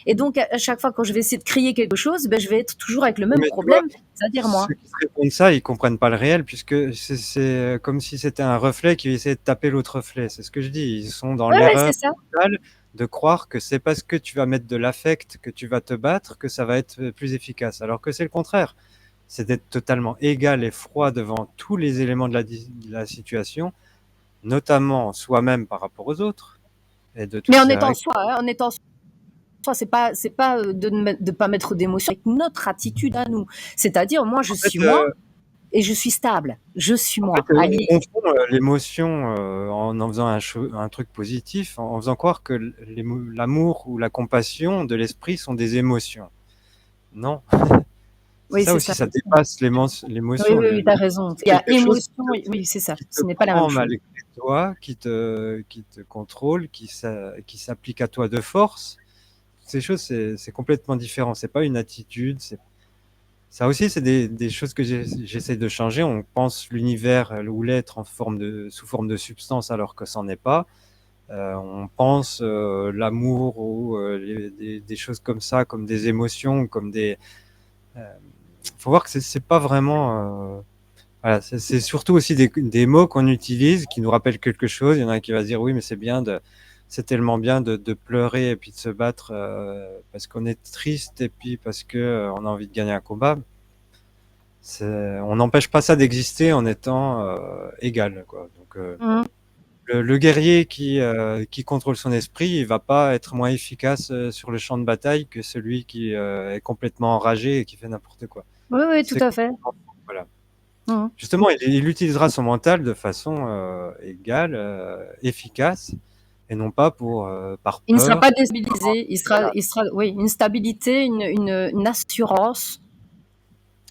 Et donc à chaque fois quand je vais essayer de créer quelque chose, ben, je vais être toujours avec le même mais tu vois, problème, c'est-à-dire moi. ceux qui se répondent ça, ils comprennent pas le réel puisque c'est comme si c'était un reflet qui essayait de taper l'autre reflet. C'est ce que je dis. Ils sont dans Ouais, ouais, l'erreur c'est ça. totale de croire que c'est parce que tu vas mettre de l'affect, que tu vas te battre, que ça va être plus efficace. Alors que c'est le contraire. C'est d'être totalement égal et froid devant tous les éléments de la situation, notamment soi-même par rapport aux autres. Et de Mais toutes en ces étant règles. soi, hein, en étant c'est pas de ne pas mettre d'émotion avec notre attitude à nous. C'est-à-dire, moi, je En fait, suis moi et je suis stable. Je suis En fait, moi. on Allez. confond l'émotion en faisant un truc positif, en faisant croire que l'amour ou la compassion de l'esprit sont des émotions. Non, c'est Oui, ça c'est aussi, ça. ça dépasse Oui, l'émotion. oui, oui, tu as raison. Il y a Quelque chose émotion, oui, oui, c'est ça. qui te Ce n'est pas la même prend chose. malgré toi, qui te contrôle, qui s'applique à toi de force. Ces choses, c'est complètement différent. C'est pas une attitude, ça aussi, c'est des choses que j'essaie de changer. On pense l'univers ou l'être sous forme de substance alors que c'en est pas. On pense l'amour ou des choses comme ça, comme des émotions, comme des. Euh, faut voir que c'est pas vraiment. Voilà, c'est surtout aussi des mots qu'on utilise qui nous rappellent quelque chose. Il y en a un qui va se dire oui, mais c'est tellement bien de pleurer et puis de se battre parce qu'on est triste et puis parce que on a envie de gagner un combat. On n'empêche pas ça d'exister en étant égal, quoi. Donc, Mhm. le guerrier qui contrôle son esprit, il va pas être moins efficace sur le champ de bataille que celui qui est complètement enragé et qui fait n'importe quoi. Oui, oui, tout C'est à fait. voilà. Mhm. Justement, il utilisera son mental de façon égale, efficace, et non pas par Il ne sera pas peur. déstabilisé. Voilà. Oui, une stabilité, une assurance.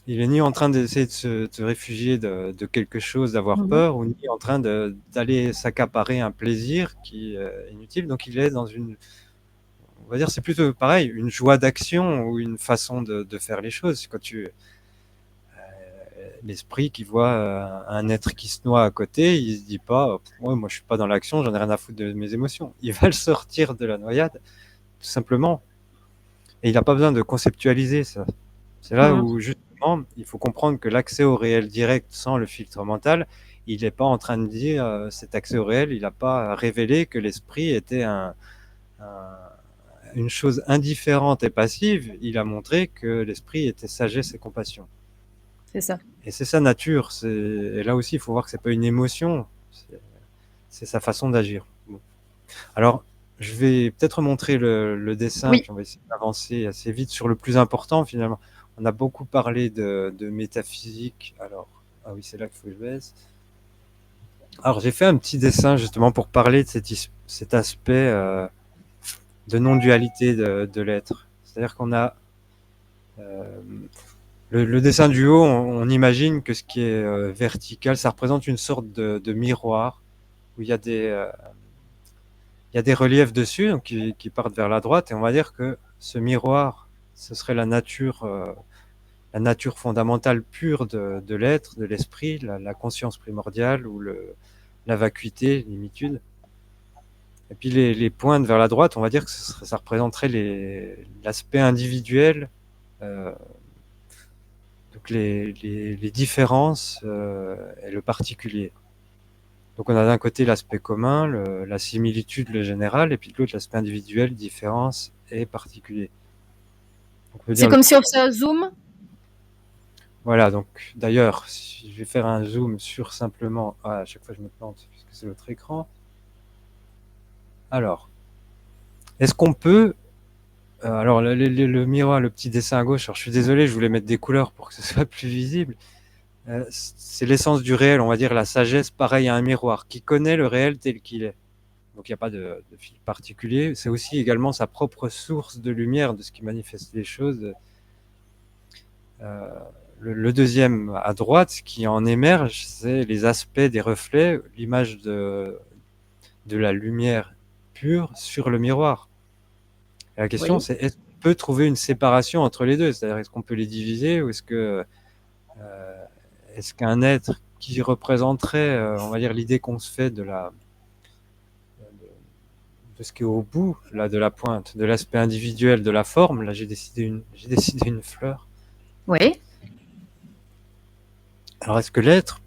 Il est ni en train d'essayer de se réfugier de quelque chose, d'avoir Mhm. peur, ou ni en train d'aller s'accaparer un plaisir qui est inutile. Donc il est dans on va dire, c'est plutôt pareil, une joie d'action ou une façon de faire les choses. Quand l'esprit qui voit un être qui se noie à côté, il se dit pas, ouais, moi je suis pas dans l'action, j'en ai rien à foutre de mes émotions. Il va le sortir de la noyade, tout simplement. Et il n'a pas besoin de conceptualiser ça. C'est là Mhm. où, justement, il faut comprendre que l'accès au réel direct sans le filtre mental, il n'est pas en train de dire cet accès au réel, il n'a pas révélé que l'esprit était un, une chose indifférente et passive. Il a montré que l'esprit était sagesse et compassion. C'est ça. Et c'est sa nature. Et là aussi, il faut voir que c'est pas une émotion, c'est sa façon d'agir. Bon. Alors, je vais peut-être montrer le dessin, Oui. puis on va essayer d'avancer assez vite sur le plus important finalement. On a beaucoup parlé de métaphysique. Alors, ah oui, c'est là qu'il faut que je baisse. Alors, j'ai fait un petit dessin justement pour parler de cet aspect de non-dualité de l'être. C'est-à-dire qu'on a euh, le dessin du haut, on imagine que ce qui est vertical, ça représente une sorte de miroir où il y a des reliefs dessus donc qui partent vers la droite, et on va dire que ce miroir, ce serait la nature fondamentale pure de l'être, de l'esprit, la conscience primordiale ou la vacuité, l'imitude. Et puis les pointes vers la droite, on va dire que ça représenterait l'aspect individuel, euh, donc les différences et le particulier. Donc on a d'un côté l'aspect commun, la similitude, le général, et puis de l'autre l'aspect individuel, différence et particulier. On peut C'est dire le comme si on faisait un zoom. voilà, donc d'ailleurs, si je vais faire un zoom sur simplement. Ah, à chaque fois je me plante puisque c'est l'autre écran. Alors, est-ce qu'on peut. Alors, le miroir, le petit dessin à gauche, alors je suis désolé, je voulais mettre des couleurs pour que ce soit plus visible. C'est l'essence du réel, on va dire la sagesse, pareil à un miroir, qui connaît le réel tel qu'il est. Donc il n'y a pas de fil particulier. C'est aussi également sa propre source de lumière, de ce qui manifeste les choses. Euh, le deuxième à droite qui en émerge, c'est les aspects des reflets, l'image de la lumière pure sur le miroir. Et la question, Oui. c'est est-ce qu'on peut trouver une séparation entre les deux? C'est-à-dire, est-ce qu'on peut les diviser ou est-ce qu'un être qui représenterait, on va dire, l'idée qu'on se fait de ce qui est au bout, là, de la pointe, de l'aspect individuel de la forme, là, j'ai décidé une fleur. Oui. Alors, est-ce que l'être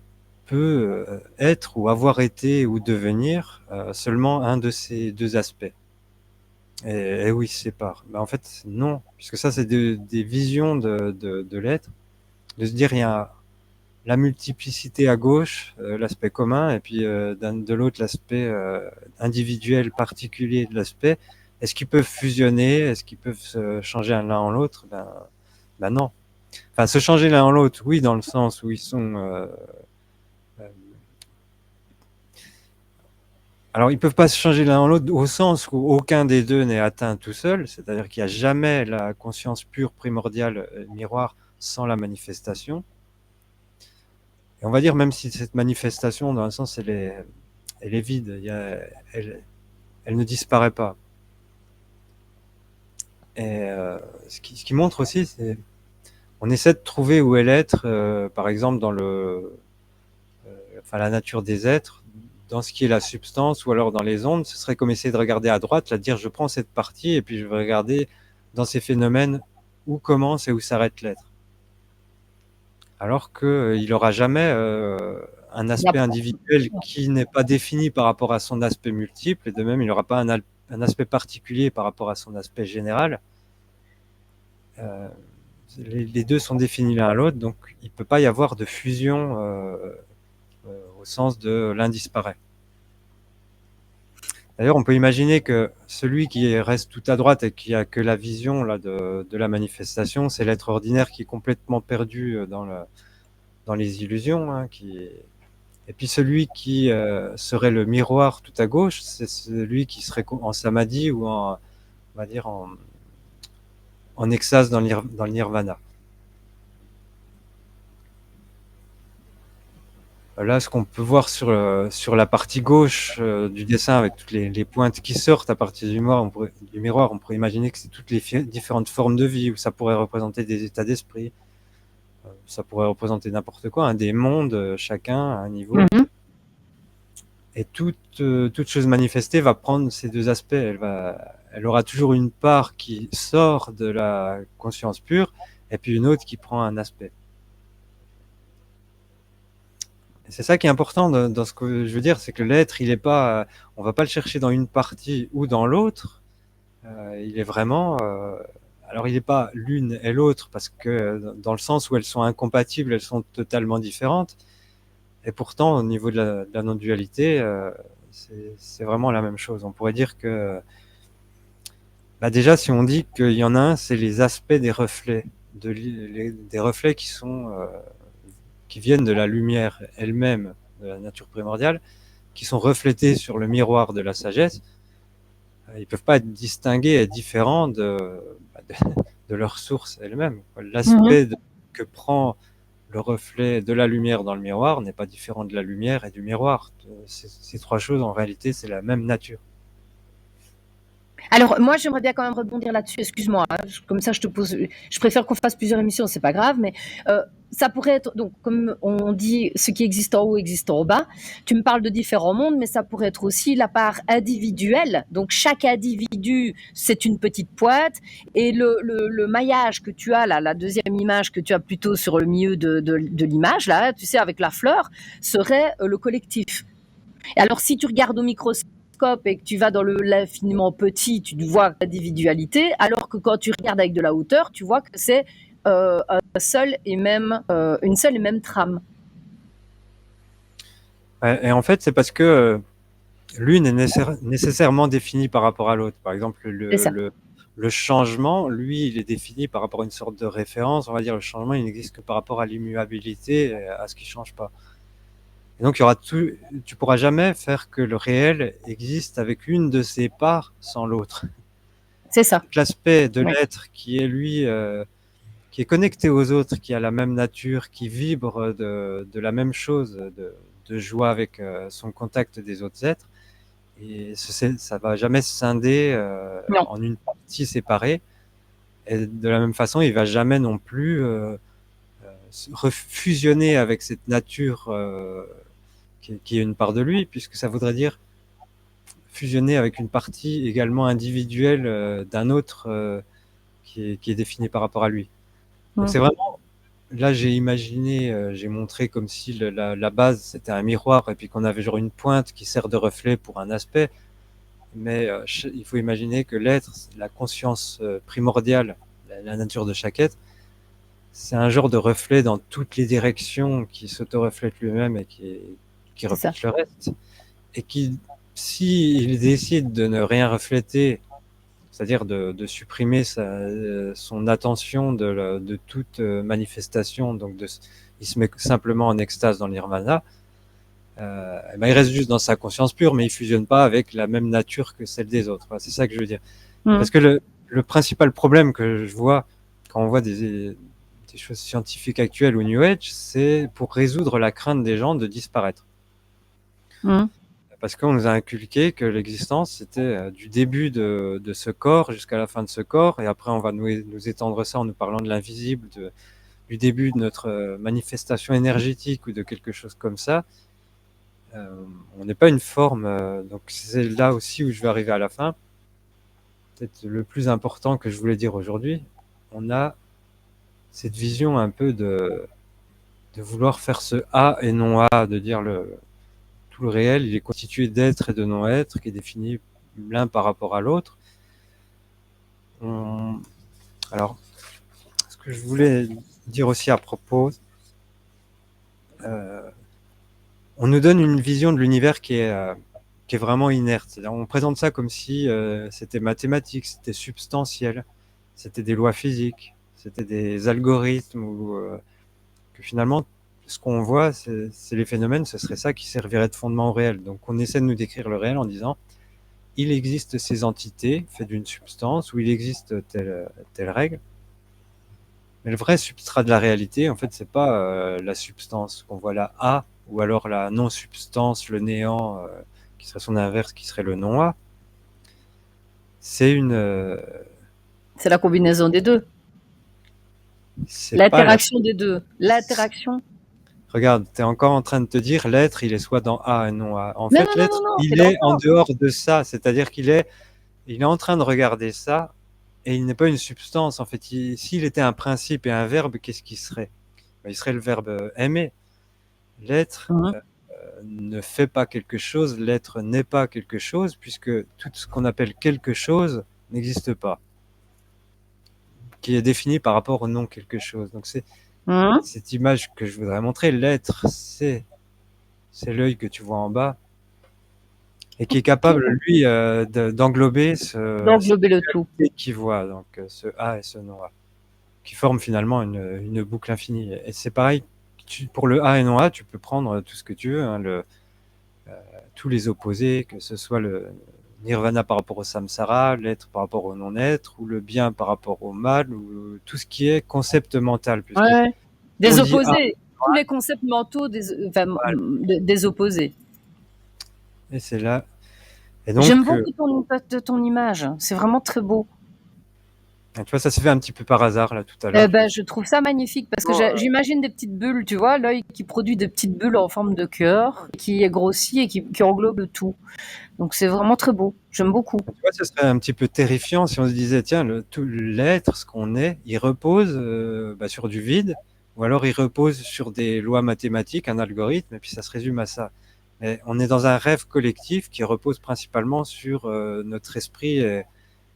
peut être ou avoir été ou devenir seulement un de ces deux aspects? Et oui, c'est sépare. En fait, non, puisque ça, c'est des visions de l'être, de se dire, il y a la multiplicité à gauche, l'aspect commun, et puis de l'autre, l'aspect individuel particulier de l'aspect. Est-ce qu'ils peuvent fusionner? Est-ce qu'ils peuvent se changer l'un en l'autre? Ben non. Enfin, se changer l'un en l'autre, oui, dans le sens où ils sont... alors, ils peuvent pas se changer l'un en l'autre au sens où aucun des deux n'est atteint tout seul, c'est-à-dire qu'il n'y a jamais la conscience pure, primordiale, miroir, sans la manifestation. Et on va dire, même si cette manifestation, dans un sens, elle est vide, elle ne disparaît pas. Et ce qui montre aussi, c'est on essaie de trouver où est l'être, par exemple dans la nature des êtres, dans ce qui est la substance, ou alors dans les ondes. Ce serait comme essayer de regarder à droite, là, de dire je prends cette partie et puis je vais regarder dans ces phénomènes où commence et où s'arrête l'être. Alors qu'il n'aura jamais un aspect individuel qui n'est pas défini par rapport à son aspect multiple, et de même, il n'aura pas un aspect particulier par rapport à son aspect général. Les deux sont définis l'un à l'autre, donc il ne peut pas y avoir de fusion au sens de l'un disparaît. D'ailleurs, on peut imaginer que celui qui reste tout à droite et qui a que la vision là, de la manifestation, c'est l'être ordinaire qui est complètement perdu dans les illusions, hein, et puis celui qui serait le miroir tout à gauche, c'est celui qui serait en samadhi ou on va dire en extase dans le nirvana. Là, ce qu'on peut voir sur la partie gauche du dessin, avec toutes les pointes qui sortent à partir du miroir, on pourrait imaginer que c'est toutes les différentes formes de vie, où ça pourrait représenter des états d'esprit, ça pourrait représenter n'importe quoi, hein, des mondes, chacun à un niveau. Mhm. Et toute chose manifestée va prendre ces deux aspects. Elle aura toujours une part qui sort de la conscience pure, et puis une autre qui prend un aspect. Et c'est ça qui est important dans ce que je veux dire, c'est que l'être, il est pas, on va pas le chercher dans une partie ou dans l'autre. Il est vraiment, alors il n'est pas l'une et l'autre, parce que dans le sens où elles sont incompatibles, elles sont totalement différentes. Et pourtant, au niveau de la non-dualité, c'est vraiment la même chose. On pourrait dire que, déjà, si on dit qu'il y en a un, c'est les aspects des reflets, des reflets qui viennent de la lumière elle-même, de la nature primordiale, qui sont reflétés sur le miroir de la sagesse. Ils ne peuvent pas être distingués et différents de leur source elle-même. L'aspect que prend le reflet de la lumière dans le miroir n'est pas différent de la lumière et du miroir. Ces trois choses, en réalité, c'est la même nature. Alors, moi, j'aimerais bien quand même rebondir là-dessus. Excuse-moi, hein, comme ça, je préfère qu'on fasse plusieurs émissions, c'est pas grave, mais ça pourrait être, donc, comme on dit, ce qui existe en haut existe en bas. Tu me parles de différents mondes, mais ça pourrait être aussi la part individuelle. Donc, chaque individu, c'est une petite pointe, et le maillage que tu as là, la deuxième image que tu as plutôt sur le milieu de l'image, là, tu sais, avec la fleur, serait le collectif. Et alors, si tu regardes au microscope et que tu vas dans l'infiniment petit, tu vois l'individualité, alors que quand tu regardes avec de la hauteur, tu vois que c'est une seule et même trame. Et en fait, c'est parce que l'une est nécessairement définie par rapport à l'autre. Par exemple, le changement, lui, il est défini par rapport à une sorte de référence. On va dire le changement, il n'existe que par rapport à l'immuabilité, à ce qui ne change pas. Et donc, tu pourras jamais faire que le réel existe avec une de ses parts sans l'autre. C'est ça. L'aspect de l'être qui est, lui, qui est connecté aux autres, qui a la même nature, qui vibre de la même chose, de joie avec son contact des autres êtres. Et ça va jamais se scinder Non. en une partie séparée. Et de la même façon, il va jamais non plus fusionner avec cette nature qui est une part de lui, puisque ça voudrait dire fusionner avec une partie également individuelle d'un autre qui est défini par rapport à lui. Donc c'est vraiment, là j'ai imaginé, j'ai montré comme si la base c'était un miroir et puis qu'on avait genre une pointe qui sert de reflet pour un aspect, mais il faut imaginer que l'être, la conscience primordiale, la nature de chaque être, c'est un genre de reflet dans toutes les directions qui s'auto-reflète lui-même et qui reflète le reste. Et qui, s'il décide de ne rien refléter, c'est-à-dire de supprimer son attention de toute manifestation, donc il se met simplement en extase dans le nirvana, ben il reste juste dans sa conscience pure, mais il fusionne pas avec la même nature que celle des autres. C'est ça que je veux dire. Parce que le principal problème que je vois quand on voit des choses scientifiques actuelles ou New Age, c'est pour résoudre la crainte des gens de disparaître. Parce qu'on nous a inculqué que l'existence, c'était du début de ce corps jusqu'à la fin de ce corps, et après on va nous étendre ça en nous parlant de l'invisible, du début de notre manifestation énergétique ou de quelque chose comme ça. On n'est pas une forme, donc c'est là aussi où je vais arriver à la fin. Peut-être le plus important que je voulais dire aujourd'hui, on a cette vision un peu de vouloir faire ce A et non A, de dire tout le réel, il est constitué d'être et de non-être, qui est défini l'un par rapport à l'autre. Alors, ce que je voulais dire aussi à propos, on nous donne une vision de l'univers qui est vraiment inerte. C'est-à-dire, on présente ça comme si c'était mathématique, c'était substantiel, c'était des lois physiques, c'était des algorithmes, ou que finalement, ce qu'on voit, c'est les phénomènes, ce serait ça qui servirait de fondement au réel. Donc on essaie de nous décrire le réel en disant, il existe ces entités faites d'une substance, ou il existe telle règle. Mais le vrai substrat de la réalité, en fait, c'est pas la substance qu'on voit là, A, ou alors la non-substance, le néant, qui serait son inverse, qui serait le non-A. C'est c'est la combinaison des deux. L'interaction des deux. L'interaction. Regarde, tu es encore en train de te dire l'être, il est soit dans A et non A. En fait, l'être, il est en dehors de ça. C'est-à-dire qu'il est en train de regarder ça et il n'est pas une substance. En fait, s'il était un principe et un verbe, qu'est-ce qu'il serait? Il serait le verbe aimer. L'être ne fait pas quelque chose, l'être n'est pas quelque chose, puisque tout ce qu'on appelle quelque chose n'existe pas, qui est défini par rapport au non quelque chose. Donc c'est cette image que je voudrais montrer. L'être, c'est l'œil que tu vois en bas et qui est capable, lui, d'englober le tout qui voit, donc ce A et ce non-A, qui forment finalement une boucle infinie. Et c'est pareil, pour le A et non-A, tu peux prendre tout ce que tu veux, hein, tous les opposés, que ce soit le nirvana par rapport au samsara, l'être par rapport au non-être, ou le bien par rapport au mal, ou tout ce qui est concept mental. Des opposés, tous les concepts mentaux des opposés. Et c'est là. Et donc, j'aime beaucoup ton image, c'est vraiment très beau. Tu vois, ça s'est fait un petit peu par hasard là tout à l'heure. Je trouve ça magnifique parce que j'imagine des petites bulles, tu vois, l'œil qui produit des petites bulles en forme de cœur, qui est grossi et qui englobe tout. Donc c'est vraiment très beau, j'aime beaucoup. Tu vois, ce serait un petit peu terrifiant si on se disait, tiens, tout l'être, ce qu'on est, il repose sur du vide, ou alors il repose sur des lois mathématiques, un algorithme, et puis ça se résume à ça. Mais on est dans un rêve collectif qui repose principalement sur notre esprit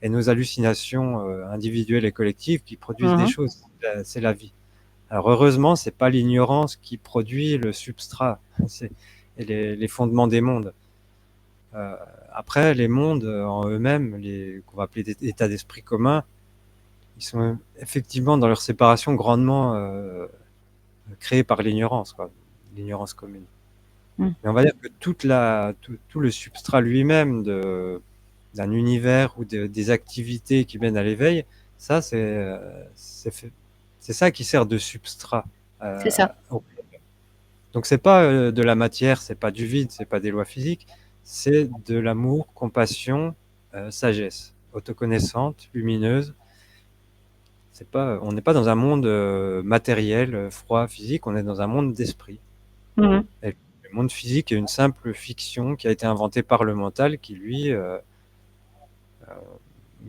et nos hallucinations individuelles et collectives qui produisent des choses. C'est la vie. Alors heureusement, c'est pas l'ignorance qui produit le substrat, et les fondements des mondes. Après, les mondes en eux-mêmes, qu'on va appeler des états d'esprit communs, ils sont effectivement dans leur séparation grandement créés par l'ignorance, l'ignorance commune. Mais on va dire que tout le substrat lui-même d'un univers ou des activités qui mènent à l'éveil, ça c'est C'est ça qui sert de substrat. C'est ça. Donc c'est pas de la matière, c'est pas du vide, c'est pas des lois physiques, c'est de l'amour, compassion, sagesse, autoconnaissante, lumineuse. C'est pas, on n'est pas dans un monde matériel, froid, physique, on est dans un monde d'esprit. Mhm. Et le monde physique est une simple fiction qui a été inventée par le mental, qui lui,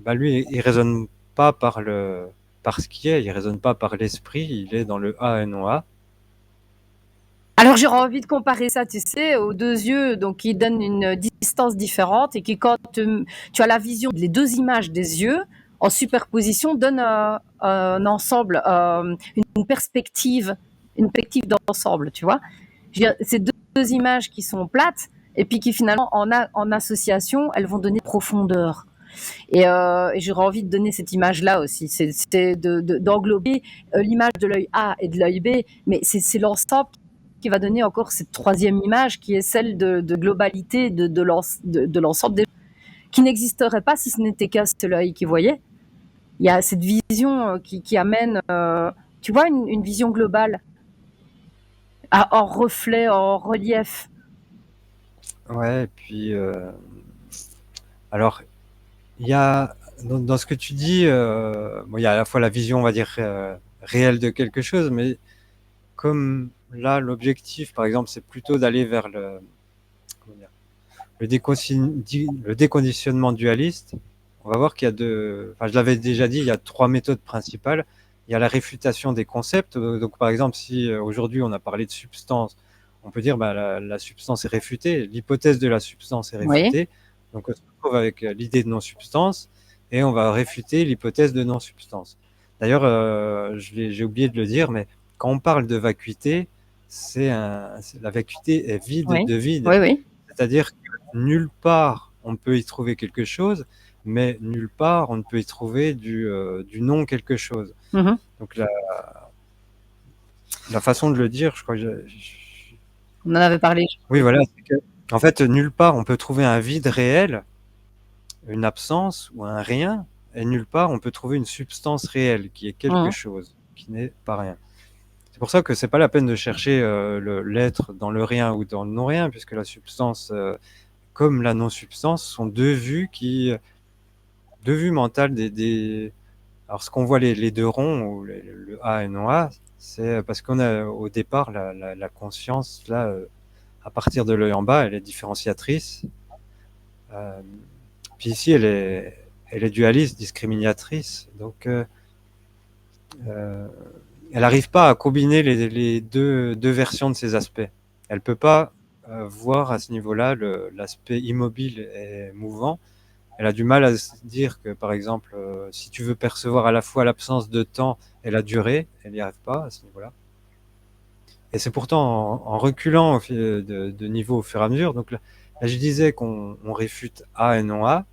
lui, il raisonne pas par ce qui est, il raisonne pas par l'esprit, il est dans le A et non A. Alors j'aurais envie de comparer ça, tu sais, aux deux yeux, donc qui donnent une distance différente et qui, quand tu as la vision, les deux images des yeux en superposition, donnent un ensemble, une perspective d'ensemble, tu vois. Je veux dire, ces deux images qui sont plates et puis qui finalement, en association, elles vont donner profondeur. Et j'aurais envie de donner cette image-là aussi, c'est d'englober l'image de l'œil A et de l'œil B, mais c'est l'ensemble qui va donner encore cette troisième image qui est celle de globalité de l'ensemble des qui n'existerait pas si ce n'était qu'un seul œil qui voyait. Il y a cette vision qui amène, tu vois, une vision globale en reflet, en relief. Ouais, et puis alors il y a dans ce que tu dis, il y a à la fois la vision, on va dire, réelle de quelque chose, mais comme là, l'objectif, par exemple, c'est plutôt d'aller vers comment dire, le déconditionnement dualiste. On va voir qu'il y a je l'avais déjà dit, il y a trois méthodes principales. Il y a la réfutation des concepts. Donc, par exemple, si aujourd'hui on a parlé de substance, on peut dire la substance est réfutée, l'hypothèse de la substance est Oui. réfutée. Donc, on se retrouve avec l'idée de non-substance et on va réfuter l'hypothèse de non-substance. D'ailleurs, j'ai oublié de le dire, mais quand on parle de vacuité, la vacuité est vide Oui, de vide. oui, oui. C'est-à-dire que nulle part on ne peut y trouver quelque chose, mais nulle part on ne peut y trouver du non quelque chose. Mhm. Donc la façon de le dire, je crois que On en avait parlé. oui, voilà, c'est que, en fait, nulle part on peut trouver un vide réel, une absence ou un rien, et nulle part on peut trouver une substance réelle qui est quelque Mhm. chose, qui n'est pas rien. C'est pour ça que c'est pas la peine de chercher l'être dans le rien ou dans le non-rien, puisque la substance, comme la non-substance, sont deux vues mentales alors ce qu'on voit les deux ronds, ou le A et non A, c'est parce qu'on a au départ la conscience, là, à partir de l'œil en bas, elle est différenciatrice. Euh, Puis ici, elle est dualiste, discriminatrice. Donc, elle n'arrive pas à combiner les deux versions de ces aspects. Elle peut pas voir à ce niveau-là l'aspect immobile et mouvant. Elle a du mal à se dire que, par exemple, si tu veux percevoir à la fois l'absence de temps et la durée, elle n'y arrive pas à ce niveau-là. Et c'est pourtant en reculant de niveau au fur et à mesure. Donc là je disais qu'on réfute A et non A.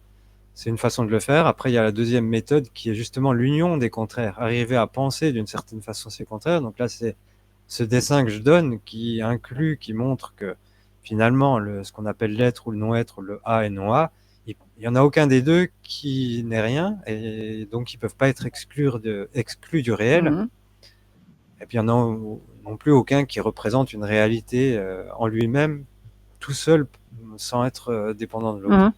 C'est une façon de le faire. Après, il y a la deuxième méthode qui est justement l'union des contraires. Arriver à penser d'une certaine façon ces contraires. Donc là, c'est ce dessin que je donne qui inclut, qui montre que finalement, ce qu'on appelle l'être ou le non-être, le A et non A, il n'y en a aucun des deux qui n'est rien, et donc ils ne peuvent pas être exclus du réel. Mhm. Et puis il n'y en a non plus aucun qui représente une réalité en lui-même, tout seul, sans être dépendant de l'autre. Mhm.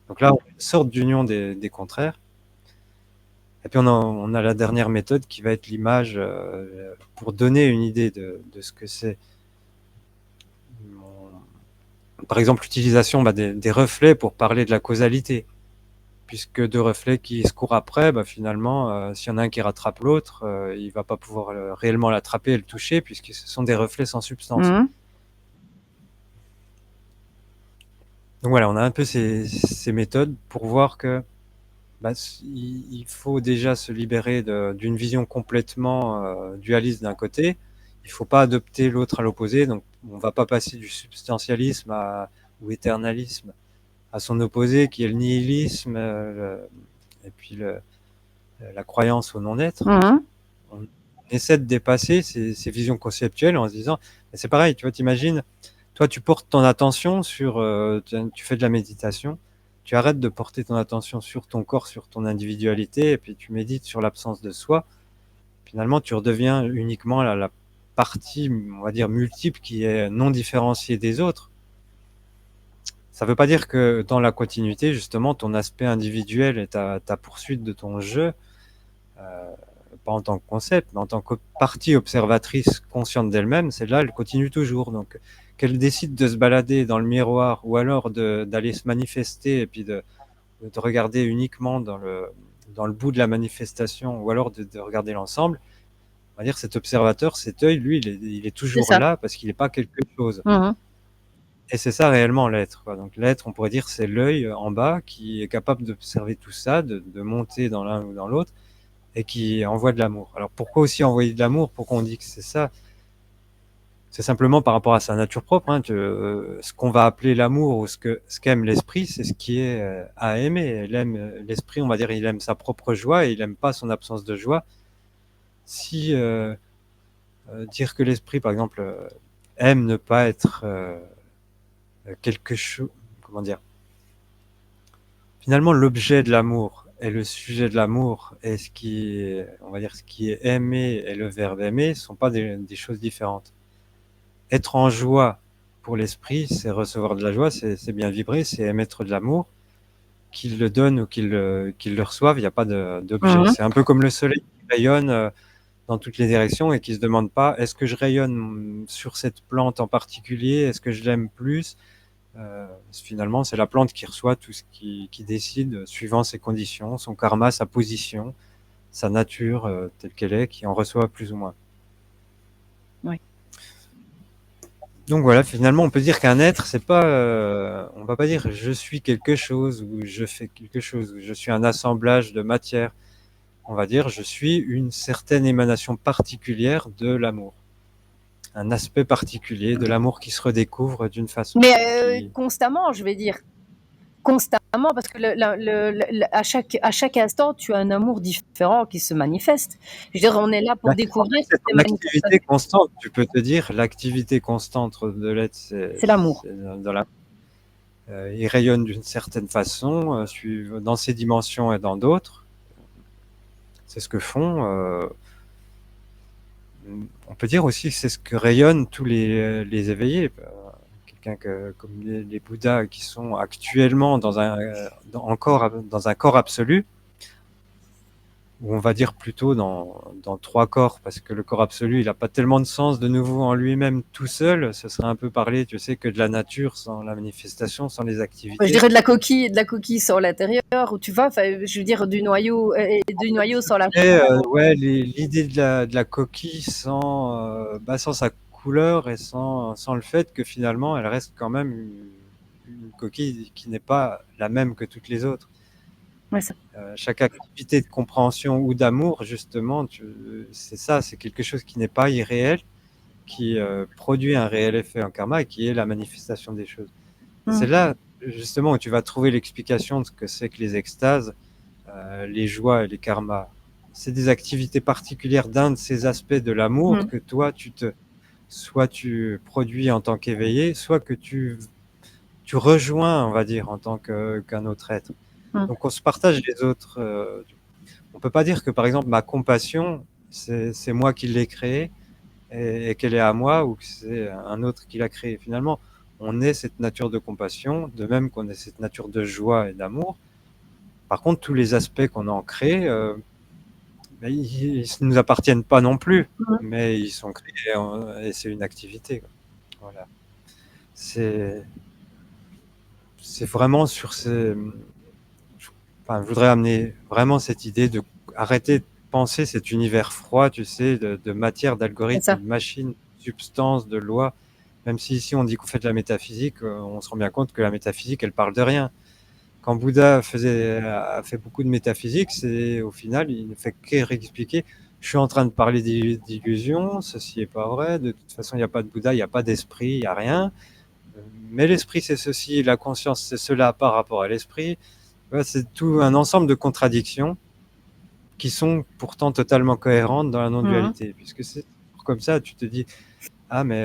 Donc là, on a une sorte d'union des contraires. Et puis on a la dernière méthode qui va être l'image pour donner une idée de ce que c'est. Par exemple, l'utilisation des reflets pour parler de la causalité. Puisque deux reflets qui se courent après, finalement, s'il y en a un qui rattrape l'autre, il va pas pouvoir réellement l'attraper et le toucher, puisque ce sont des reflets sans substance. Mhm. Donc voilà, on a un peu ces méthodes pour voir que il faut déjà se libérer d'une vision complètement dualiste d'un côté. Il faut pas adopter l'autre à l'opposé. Donc on va pas passer du substantialisme ou éternalisme à son opposé, qui est le nihilisme, et puis la croyance au non-être. Mhm. On essaie de dépasser ces visions conceptuelles en se disant, c'est pareil, tu vois, t'imagines, toi tu portes ton attention sur, tu fais de la méditation, tu arrêtes de porter ton attention sur ton corps, sur ton individualité, et puis tu médites sur l'absence de soi. Puis finalement, tu redeviens uniquement la partie, on va dire, multiple qui est non différenciée des autres. Ça ne veut pas dire que dans la continuité, justement, ton aspect individuel et ta poursuite de ton jeu, pas en tant que concept, mais en tant que partie observatrice consciente d'elle-même, celle-là, elle continue toujours. Donc, qu'elle décide de se balader dans le miroir ou alors d'aller se manifester et puis de regarder uniquement dans le bout de la manifestation ou alors de regarder l'ensemble, on va dire cet observateur, cet œil, lui, il est C'est toujours ça. là parce qu'il n'est pas quelque chose. Mhm. Et c'est ça réellement l'être, quoi. Donc l'être, on pourrait dire, c'est l'œil en bas qui est capable d'observer tout ça, de monter dans l'un ou dans l'autre, et qui envoie de l'amour. Alors pourquoi aussi envoyer de l'amour? Pourquoi on dit que c'est ça? C'est simplement par rapport à sa nature propre, hein, que ce qu'on va appeler l'amour ou ce qu'aime l'esprit, c'est ce qui est à aimer. L'esprit, on va dire, il aime sa propre joie et il aime pas son absence de joie. Si dire que l'esprit, par exemple, aime ne pas être quelque chose, comment dire, finalement, l'objet de l'amour et le sujet de l'amour et ce qui est, on va dire, ce qui est aimé et le verbe aimer sont pas des choses différentes. Être en joie pour l'esprit, c'est recevoir de la joie, c'est bien vibrer, c'est émettre de l'amour. Qu'il le donne ou qu'il le reçoive, il n'y a pas d'objet. Mhm. C'est un peu comme le soleil qui rayonne dans toutes les directions et qui se demande pas est-ce que je rayonne sur cette plante en particulier, est-ce que je l'aime plus. Finalement, c'est la plante qui reçoit tout ce qui décide suivant ses conditions, son karma, sa position, sa nature telle qu'elle est, qui en reçoit plus ou moins. Oui. Donc voilà, finalement, on peut dire qu'un être, c'est pas, on va pas dire je suis quelque chose ou je fais quelque chose ou je suis un assemblage de matière. On va dire je suis une certaine émanation particulière de l'amour, un aspect particulier de l'amour qui se redécouvre d'une façon. Mais constamment, je vais dire. Constamment, parce que à chaque instant, tu as un amour différent qui se manifeste. Je veux dire, on est là pour Bah, en découvrir fait, c'est ces ton activité manifestations. constante. Tu peux te dire l'activité constante de l'être, C'est l'amour. dans la, il rayonne d'une certaine façon, dans ses dimensions et dans d'autres. C'est ce que font. On peut dire aussi que c'est ce que rayonnent tous les éveillés. Quelqu'un comme les Bouddhas qui sont actuellement encore dans un corps absolu, ou on va dire plutôt dans trois corps, parce que le corps absolu, il n'a pas tellement de sens de nouveau en lui-même tout seul. Ce serait un peu parler, tu sais, que de la nature sans la manifestation, sans les Je activités. dirais de la coquille sans l'intérieur, ou tu vois, enfin, je veux dire du noyau sans la Et chair. ouais, l'idée de la coquille sans sa couleur et sans le fait que finalement, elle reste quand même une coquille qui n'est pas la même que toutes les autres. Ouais, ça. Chaque activité de compréhension ou d'amour, justement, c'est ça, c'est quelque chose qui n'est pas irréel, qui produit un réel effet en karma et qui est la manifestation des choses. Et c'est là, justement, où tu vas trouver l'explication de ce que c'est que les extases, les joies et les karmas. C'est des activités particulières d'un de ces aspects de l'amour que toi, soit tu produis en tant qu'éveillé, soit que tu rejoins, on va dire, en tant qu'un autre être. Donc on se partage les autres. On peut pas dire que, par exemple, ma compassion, c'est moi qui l'ai créée et qu'elle est à moi ou que c'est un autre qui l'a créée. Finalement, on est cette nature de compassion, de même qu'on est cette nature de joie et d'amour. Par contre, tous les aspects qu'on a en créé, ils ne nous appartiennent pas non plus, mais ils sont créés et c'est une activité. Voilà. C'est vraiment sur ces. Enfin, je voudrais amener vraiment cette idée de arrêter de penser cet univers froid, tu sais, de matière, C'est d'algorithme, ça. de machine, de substance, de loi. Même si ici on dit qu'on fait de la métaphysique, on se rend bien compte que la métaphysique, elle parle de rien. Quand Bouddha a fait beaucoup de métaphysique, c'est au final, il ne fait que réexpliquer. Je suis en train de parler d'illusions, ceci n'est pas vrai. De toute façon, il n'y a pas de Bouddha, il n'y a pas d'esprit, il n'y a rien. Mais l'esprit, c'est ceci, la conscience, c'est cela par rapport à l'esprit. C'est tout un ensemble de contradictions qui sont pourtant totalement cohérentes dans la non-dualité. Puisque c'est comme ça, tu te dis, ah, mais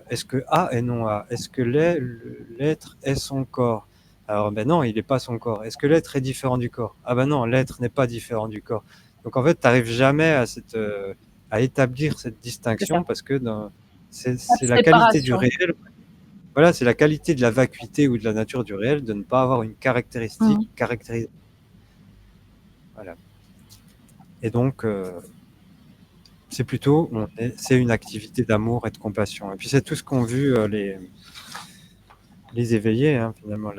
est-ce que A est non A? Est-ce que l'être est son corps? Alors, ben non, il n'est pas son corps. Est-ce que l'être est différent du corps? Ah ben non, l'être n'est pas différent du corps. Donc en fait, tu n'arrives jamais à établir cette C'est ça. distinction parce que c'est la qualité du Séparation. réel. Voilà, c'est la qualité de la vacuité ou de la nature du réel de ne pas avoir une caractéristique Mhm. caractérisée. Voilà. Et donc, c'est plutôt, c'est une activité d'amour et de compassion. Et puis c'est tout ce qu'ont vu les éveillés, hein, finalement.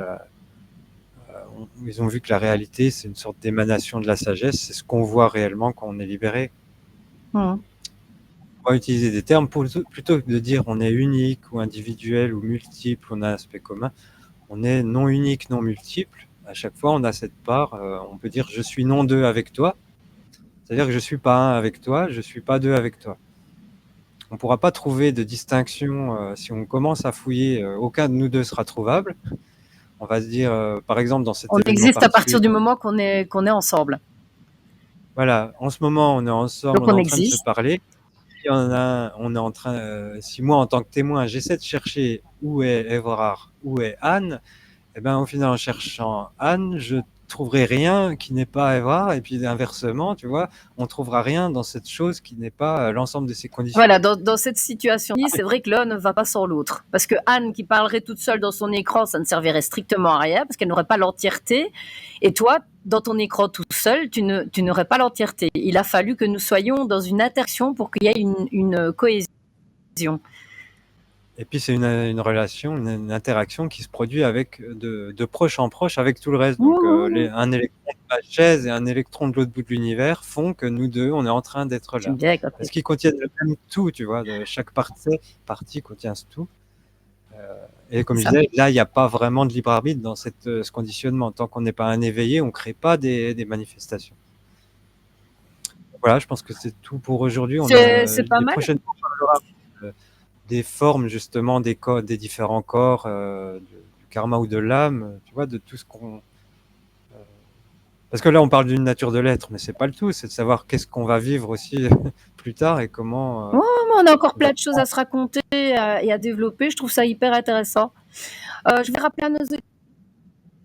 Ils ont vu que la réalité, c'est une sorte d'émanation de la sagesse. C'est ce qu'on voit réellement quand on est libéré. Mhm. On va utiliser des termes plutôt que de dire on est unique ou individuel ou multiple, on a un aspect commun. On est non unique, non multiple. À chaque fois, on a cette part. On peut dire je suis non deux avec toi. C'est-à-dire que je suis pas un avec toi, je suis pas deux avec toi. On ne pourra pas trouver de distinction si on commence à fouiller. Aucun de nous deux sera trouvable. On va se dire, par exemple, dans cet On événement existe à particulier. partir du moment qu'on est ensemble. Voilà, en ce moment, on est ensemble, Donc on est on en train de se existe. parler. On est en train, si moi, en tant que témoin, j'essaie de chercher où est Évrard, où est Anne, et ben, au final, en cherchant Anne, je trouverai rien qui n'est pas Évrard, et puis inversement, tu vois, on trouvera rien dans cette chose qui n'est pas l'ensemble de ces conditions. Voilà, dans cette situation-ci, c'est vrai que l'un ne va pas sans l'autre. Parce que Anne, qui parlerait toute seule dans son écran, ça ne servirait strictement à rien, parce qu'elle n'aurait pas l'entièreté. Et toi, dans ton écran tout seul, tu n'aurais pas l'entièreté. Il a fallu que nous soyons dans une interaction pour qu'il y ait une cohésion. Et puis c'est une relation, une interaction qui se produit avec de proche en proche avec tout le reste. Donc un électron de ma chaise et un électron de l'autre bout de l'univers font que nous deux, on est en train d'être J'aime là. bien quand Parce qu'ils contiennent le même tout, tu vois, de chaque partie contient ce tout. Et comme je ça. disais, là, il n'y a pas vraiment de libre arbitre dans ce conditionnement. Tant qu'on n'est pas un éveillé, on ne crée pas des manifestations. Voilà, je pense que c'est tout pour aujourd'hui. C'est pas Les mal. prochaines fois, on parlera des formes justement des différents corps du karma ou de l'âme, tu vois, de tout ce qu'on. Parce que là, on parle d'une nature de l'être, mais c'est pas le tout. C'est de savoir qu'est-ce qu'on va vivre aussi plus tard et comment. Oh, on a encore On va... plein de choses à se raconter et à développer. Je trouve ça hyper intéressant. Je vais rappeler à nos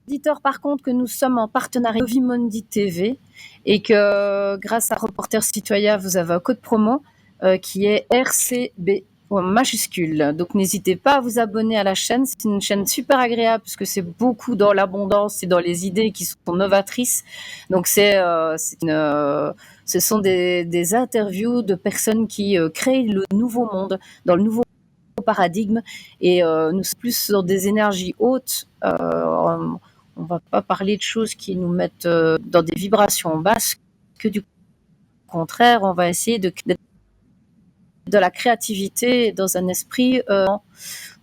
auditeurs, par contre, que nous sommes en partenariat avec Vivendi TV et que grâce à Reporters Citoyens, vous avez un code promo qui est RCB en majuscule. Donc n'hésitez pas à vous abonner à la chaîne. C'est une chaîne super agréable puisque c'est beaucoup dans l'abondance et dans les idées qui sont novatrices. Donc ce sont des interviews de personnes qui créent le nouveau monde dans le nouveau paradigme et nous sommes plus sur des énergies hautes. On va pas parler de choses qui nous mettent dans des vibrations basses, que du contraire, on va essayer de la créativité dans un esprit.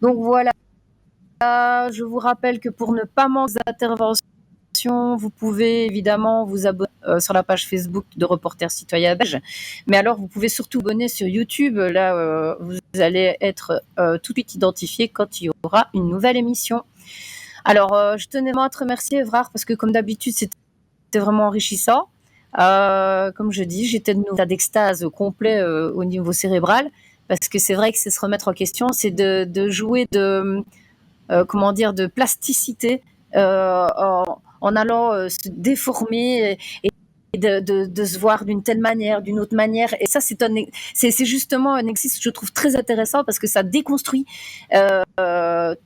Donc voilà, je vous rappelle que pour ne pas manquer d'interventions, vous pouvez évidemment vous abonner sur la page Facebook de Reporters Citoyens Belges. Mais alors, vous pouvez surtout abonner sur YouTube. Là, vous allez être tout de suite identifié quand il y aura une nouvelle émission. Alors, je tenais à te remercier, Evrard, parce que comme d'habitude, c'était vraiment enrichissant. Comme je dis, j'étais dans un état d'extase complet au niveau cérébral, parce que c'est vrai que c'est se remettre en question, c'est de jouer comment dire, de plasticité en allant se déformer et de se voir d'une telle manière, d'une autre manière. Et ça, c'est justement un exercice que je trouve très intéressant parce que ça déconstruit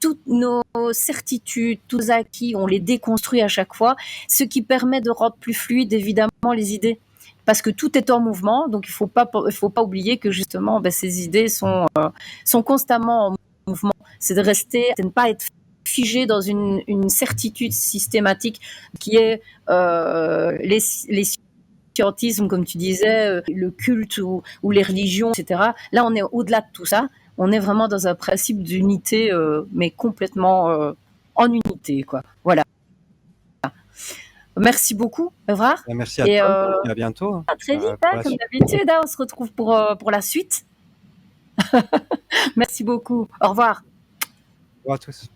toutes nos certitudes, tous nos acquis, on les déconstruit à chaque fois, ce qui permet de rendre plus fluide, évidemment, les idées. Parce que tout est en mouvement, donc il ne faut pas oublier que justement, ces idées sont constamment en mouvement. C'est de ne pas être figé dans une certitude systématique qui est les scientismes, comme tu disais, le culte ou les religions, etc. Là, on est au-delà de tout ça. On est vraiment dans un principe d'unité, mais complètement en unité, quoi. Voilà. Merci beaucoup, Evrard. Merci à Et toi et à bientôt à très vite, pour la comme suite. d'habitude. On se retrouve pour la suite. Merci beaucoup. Au revoir. Au revoir à tous.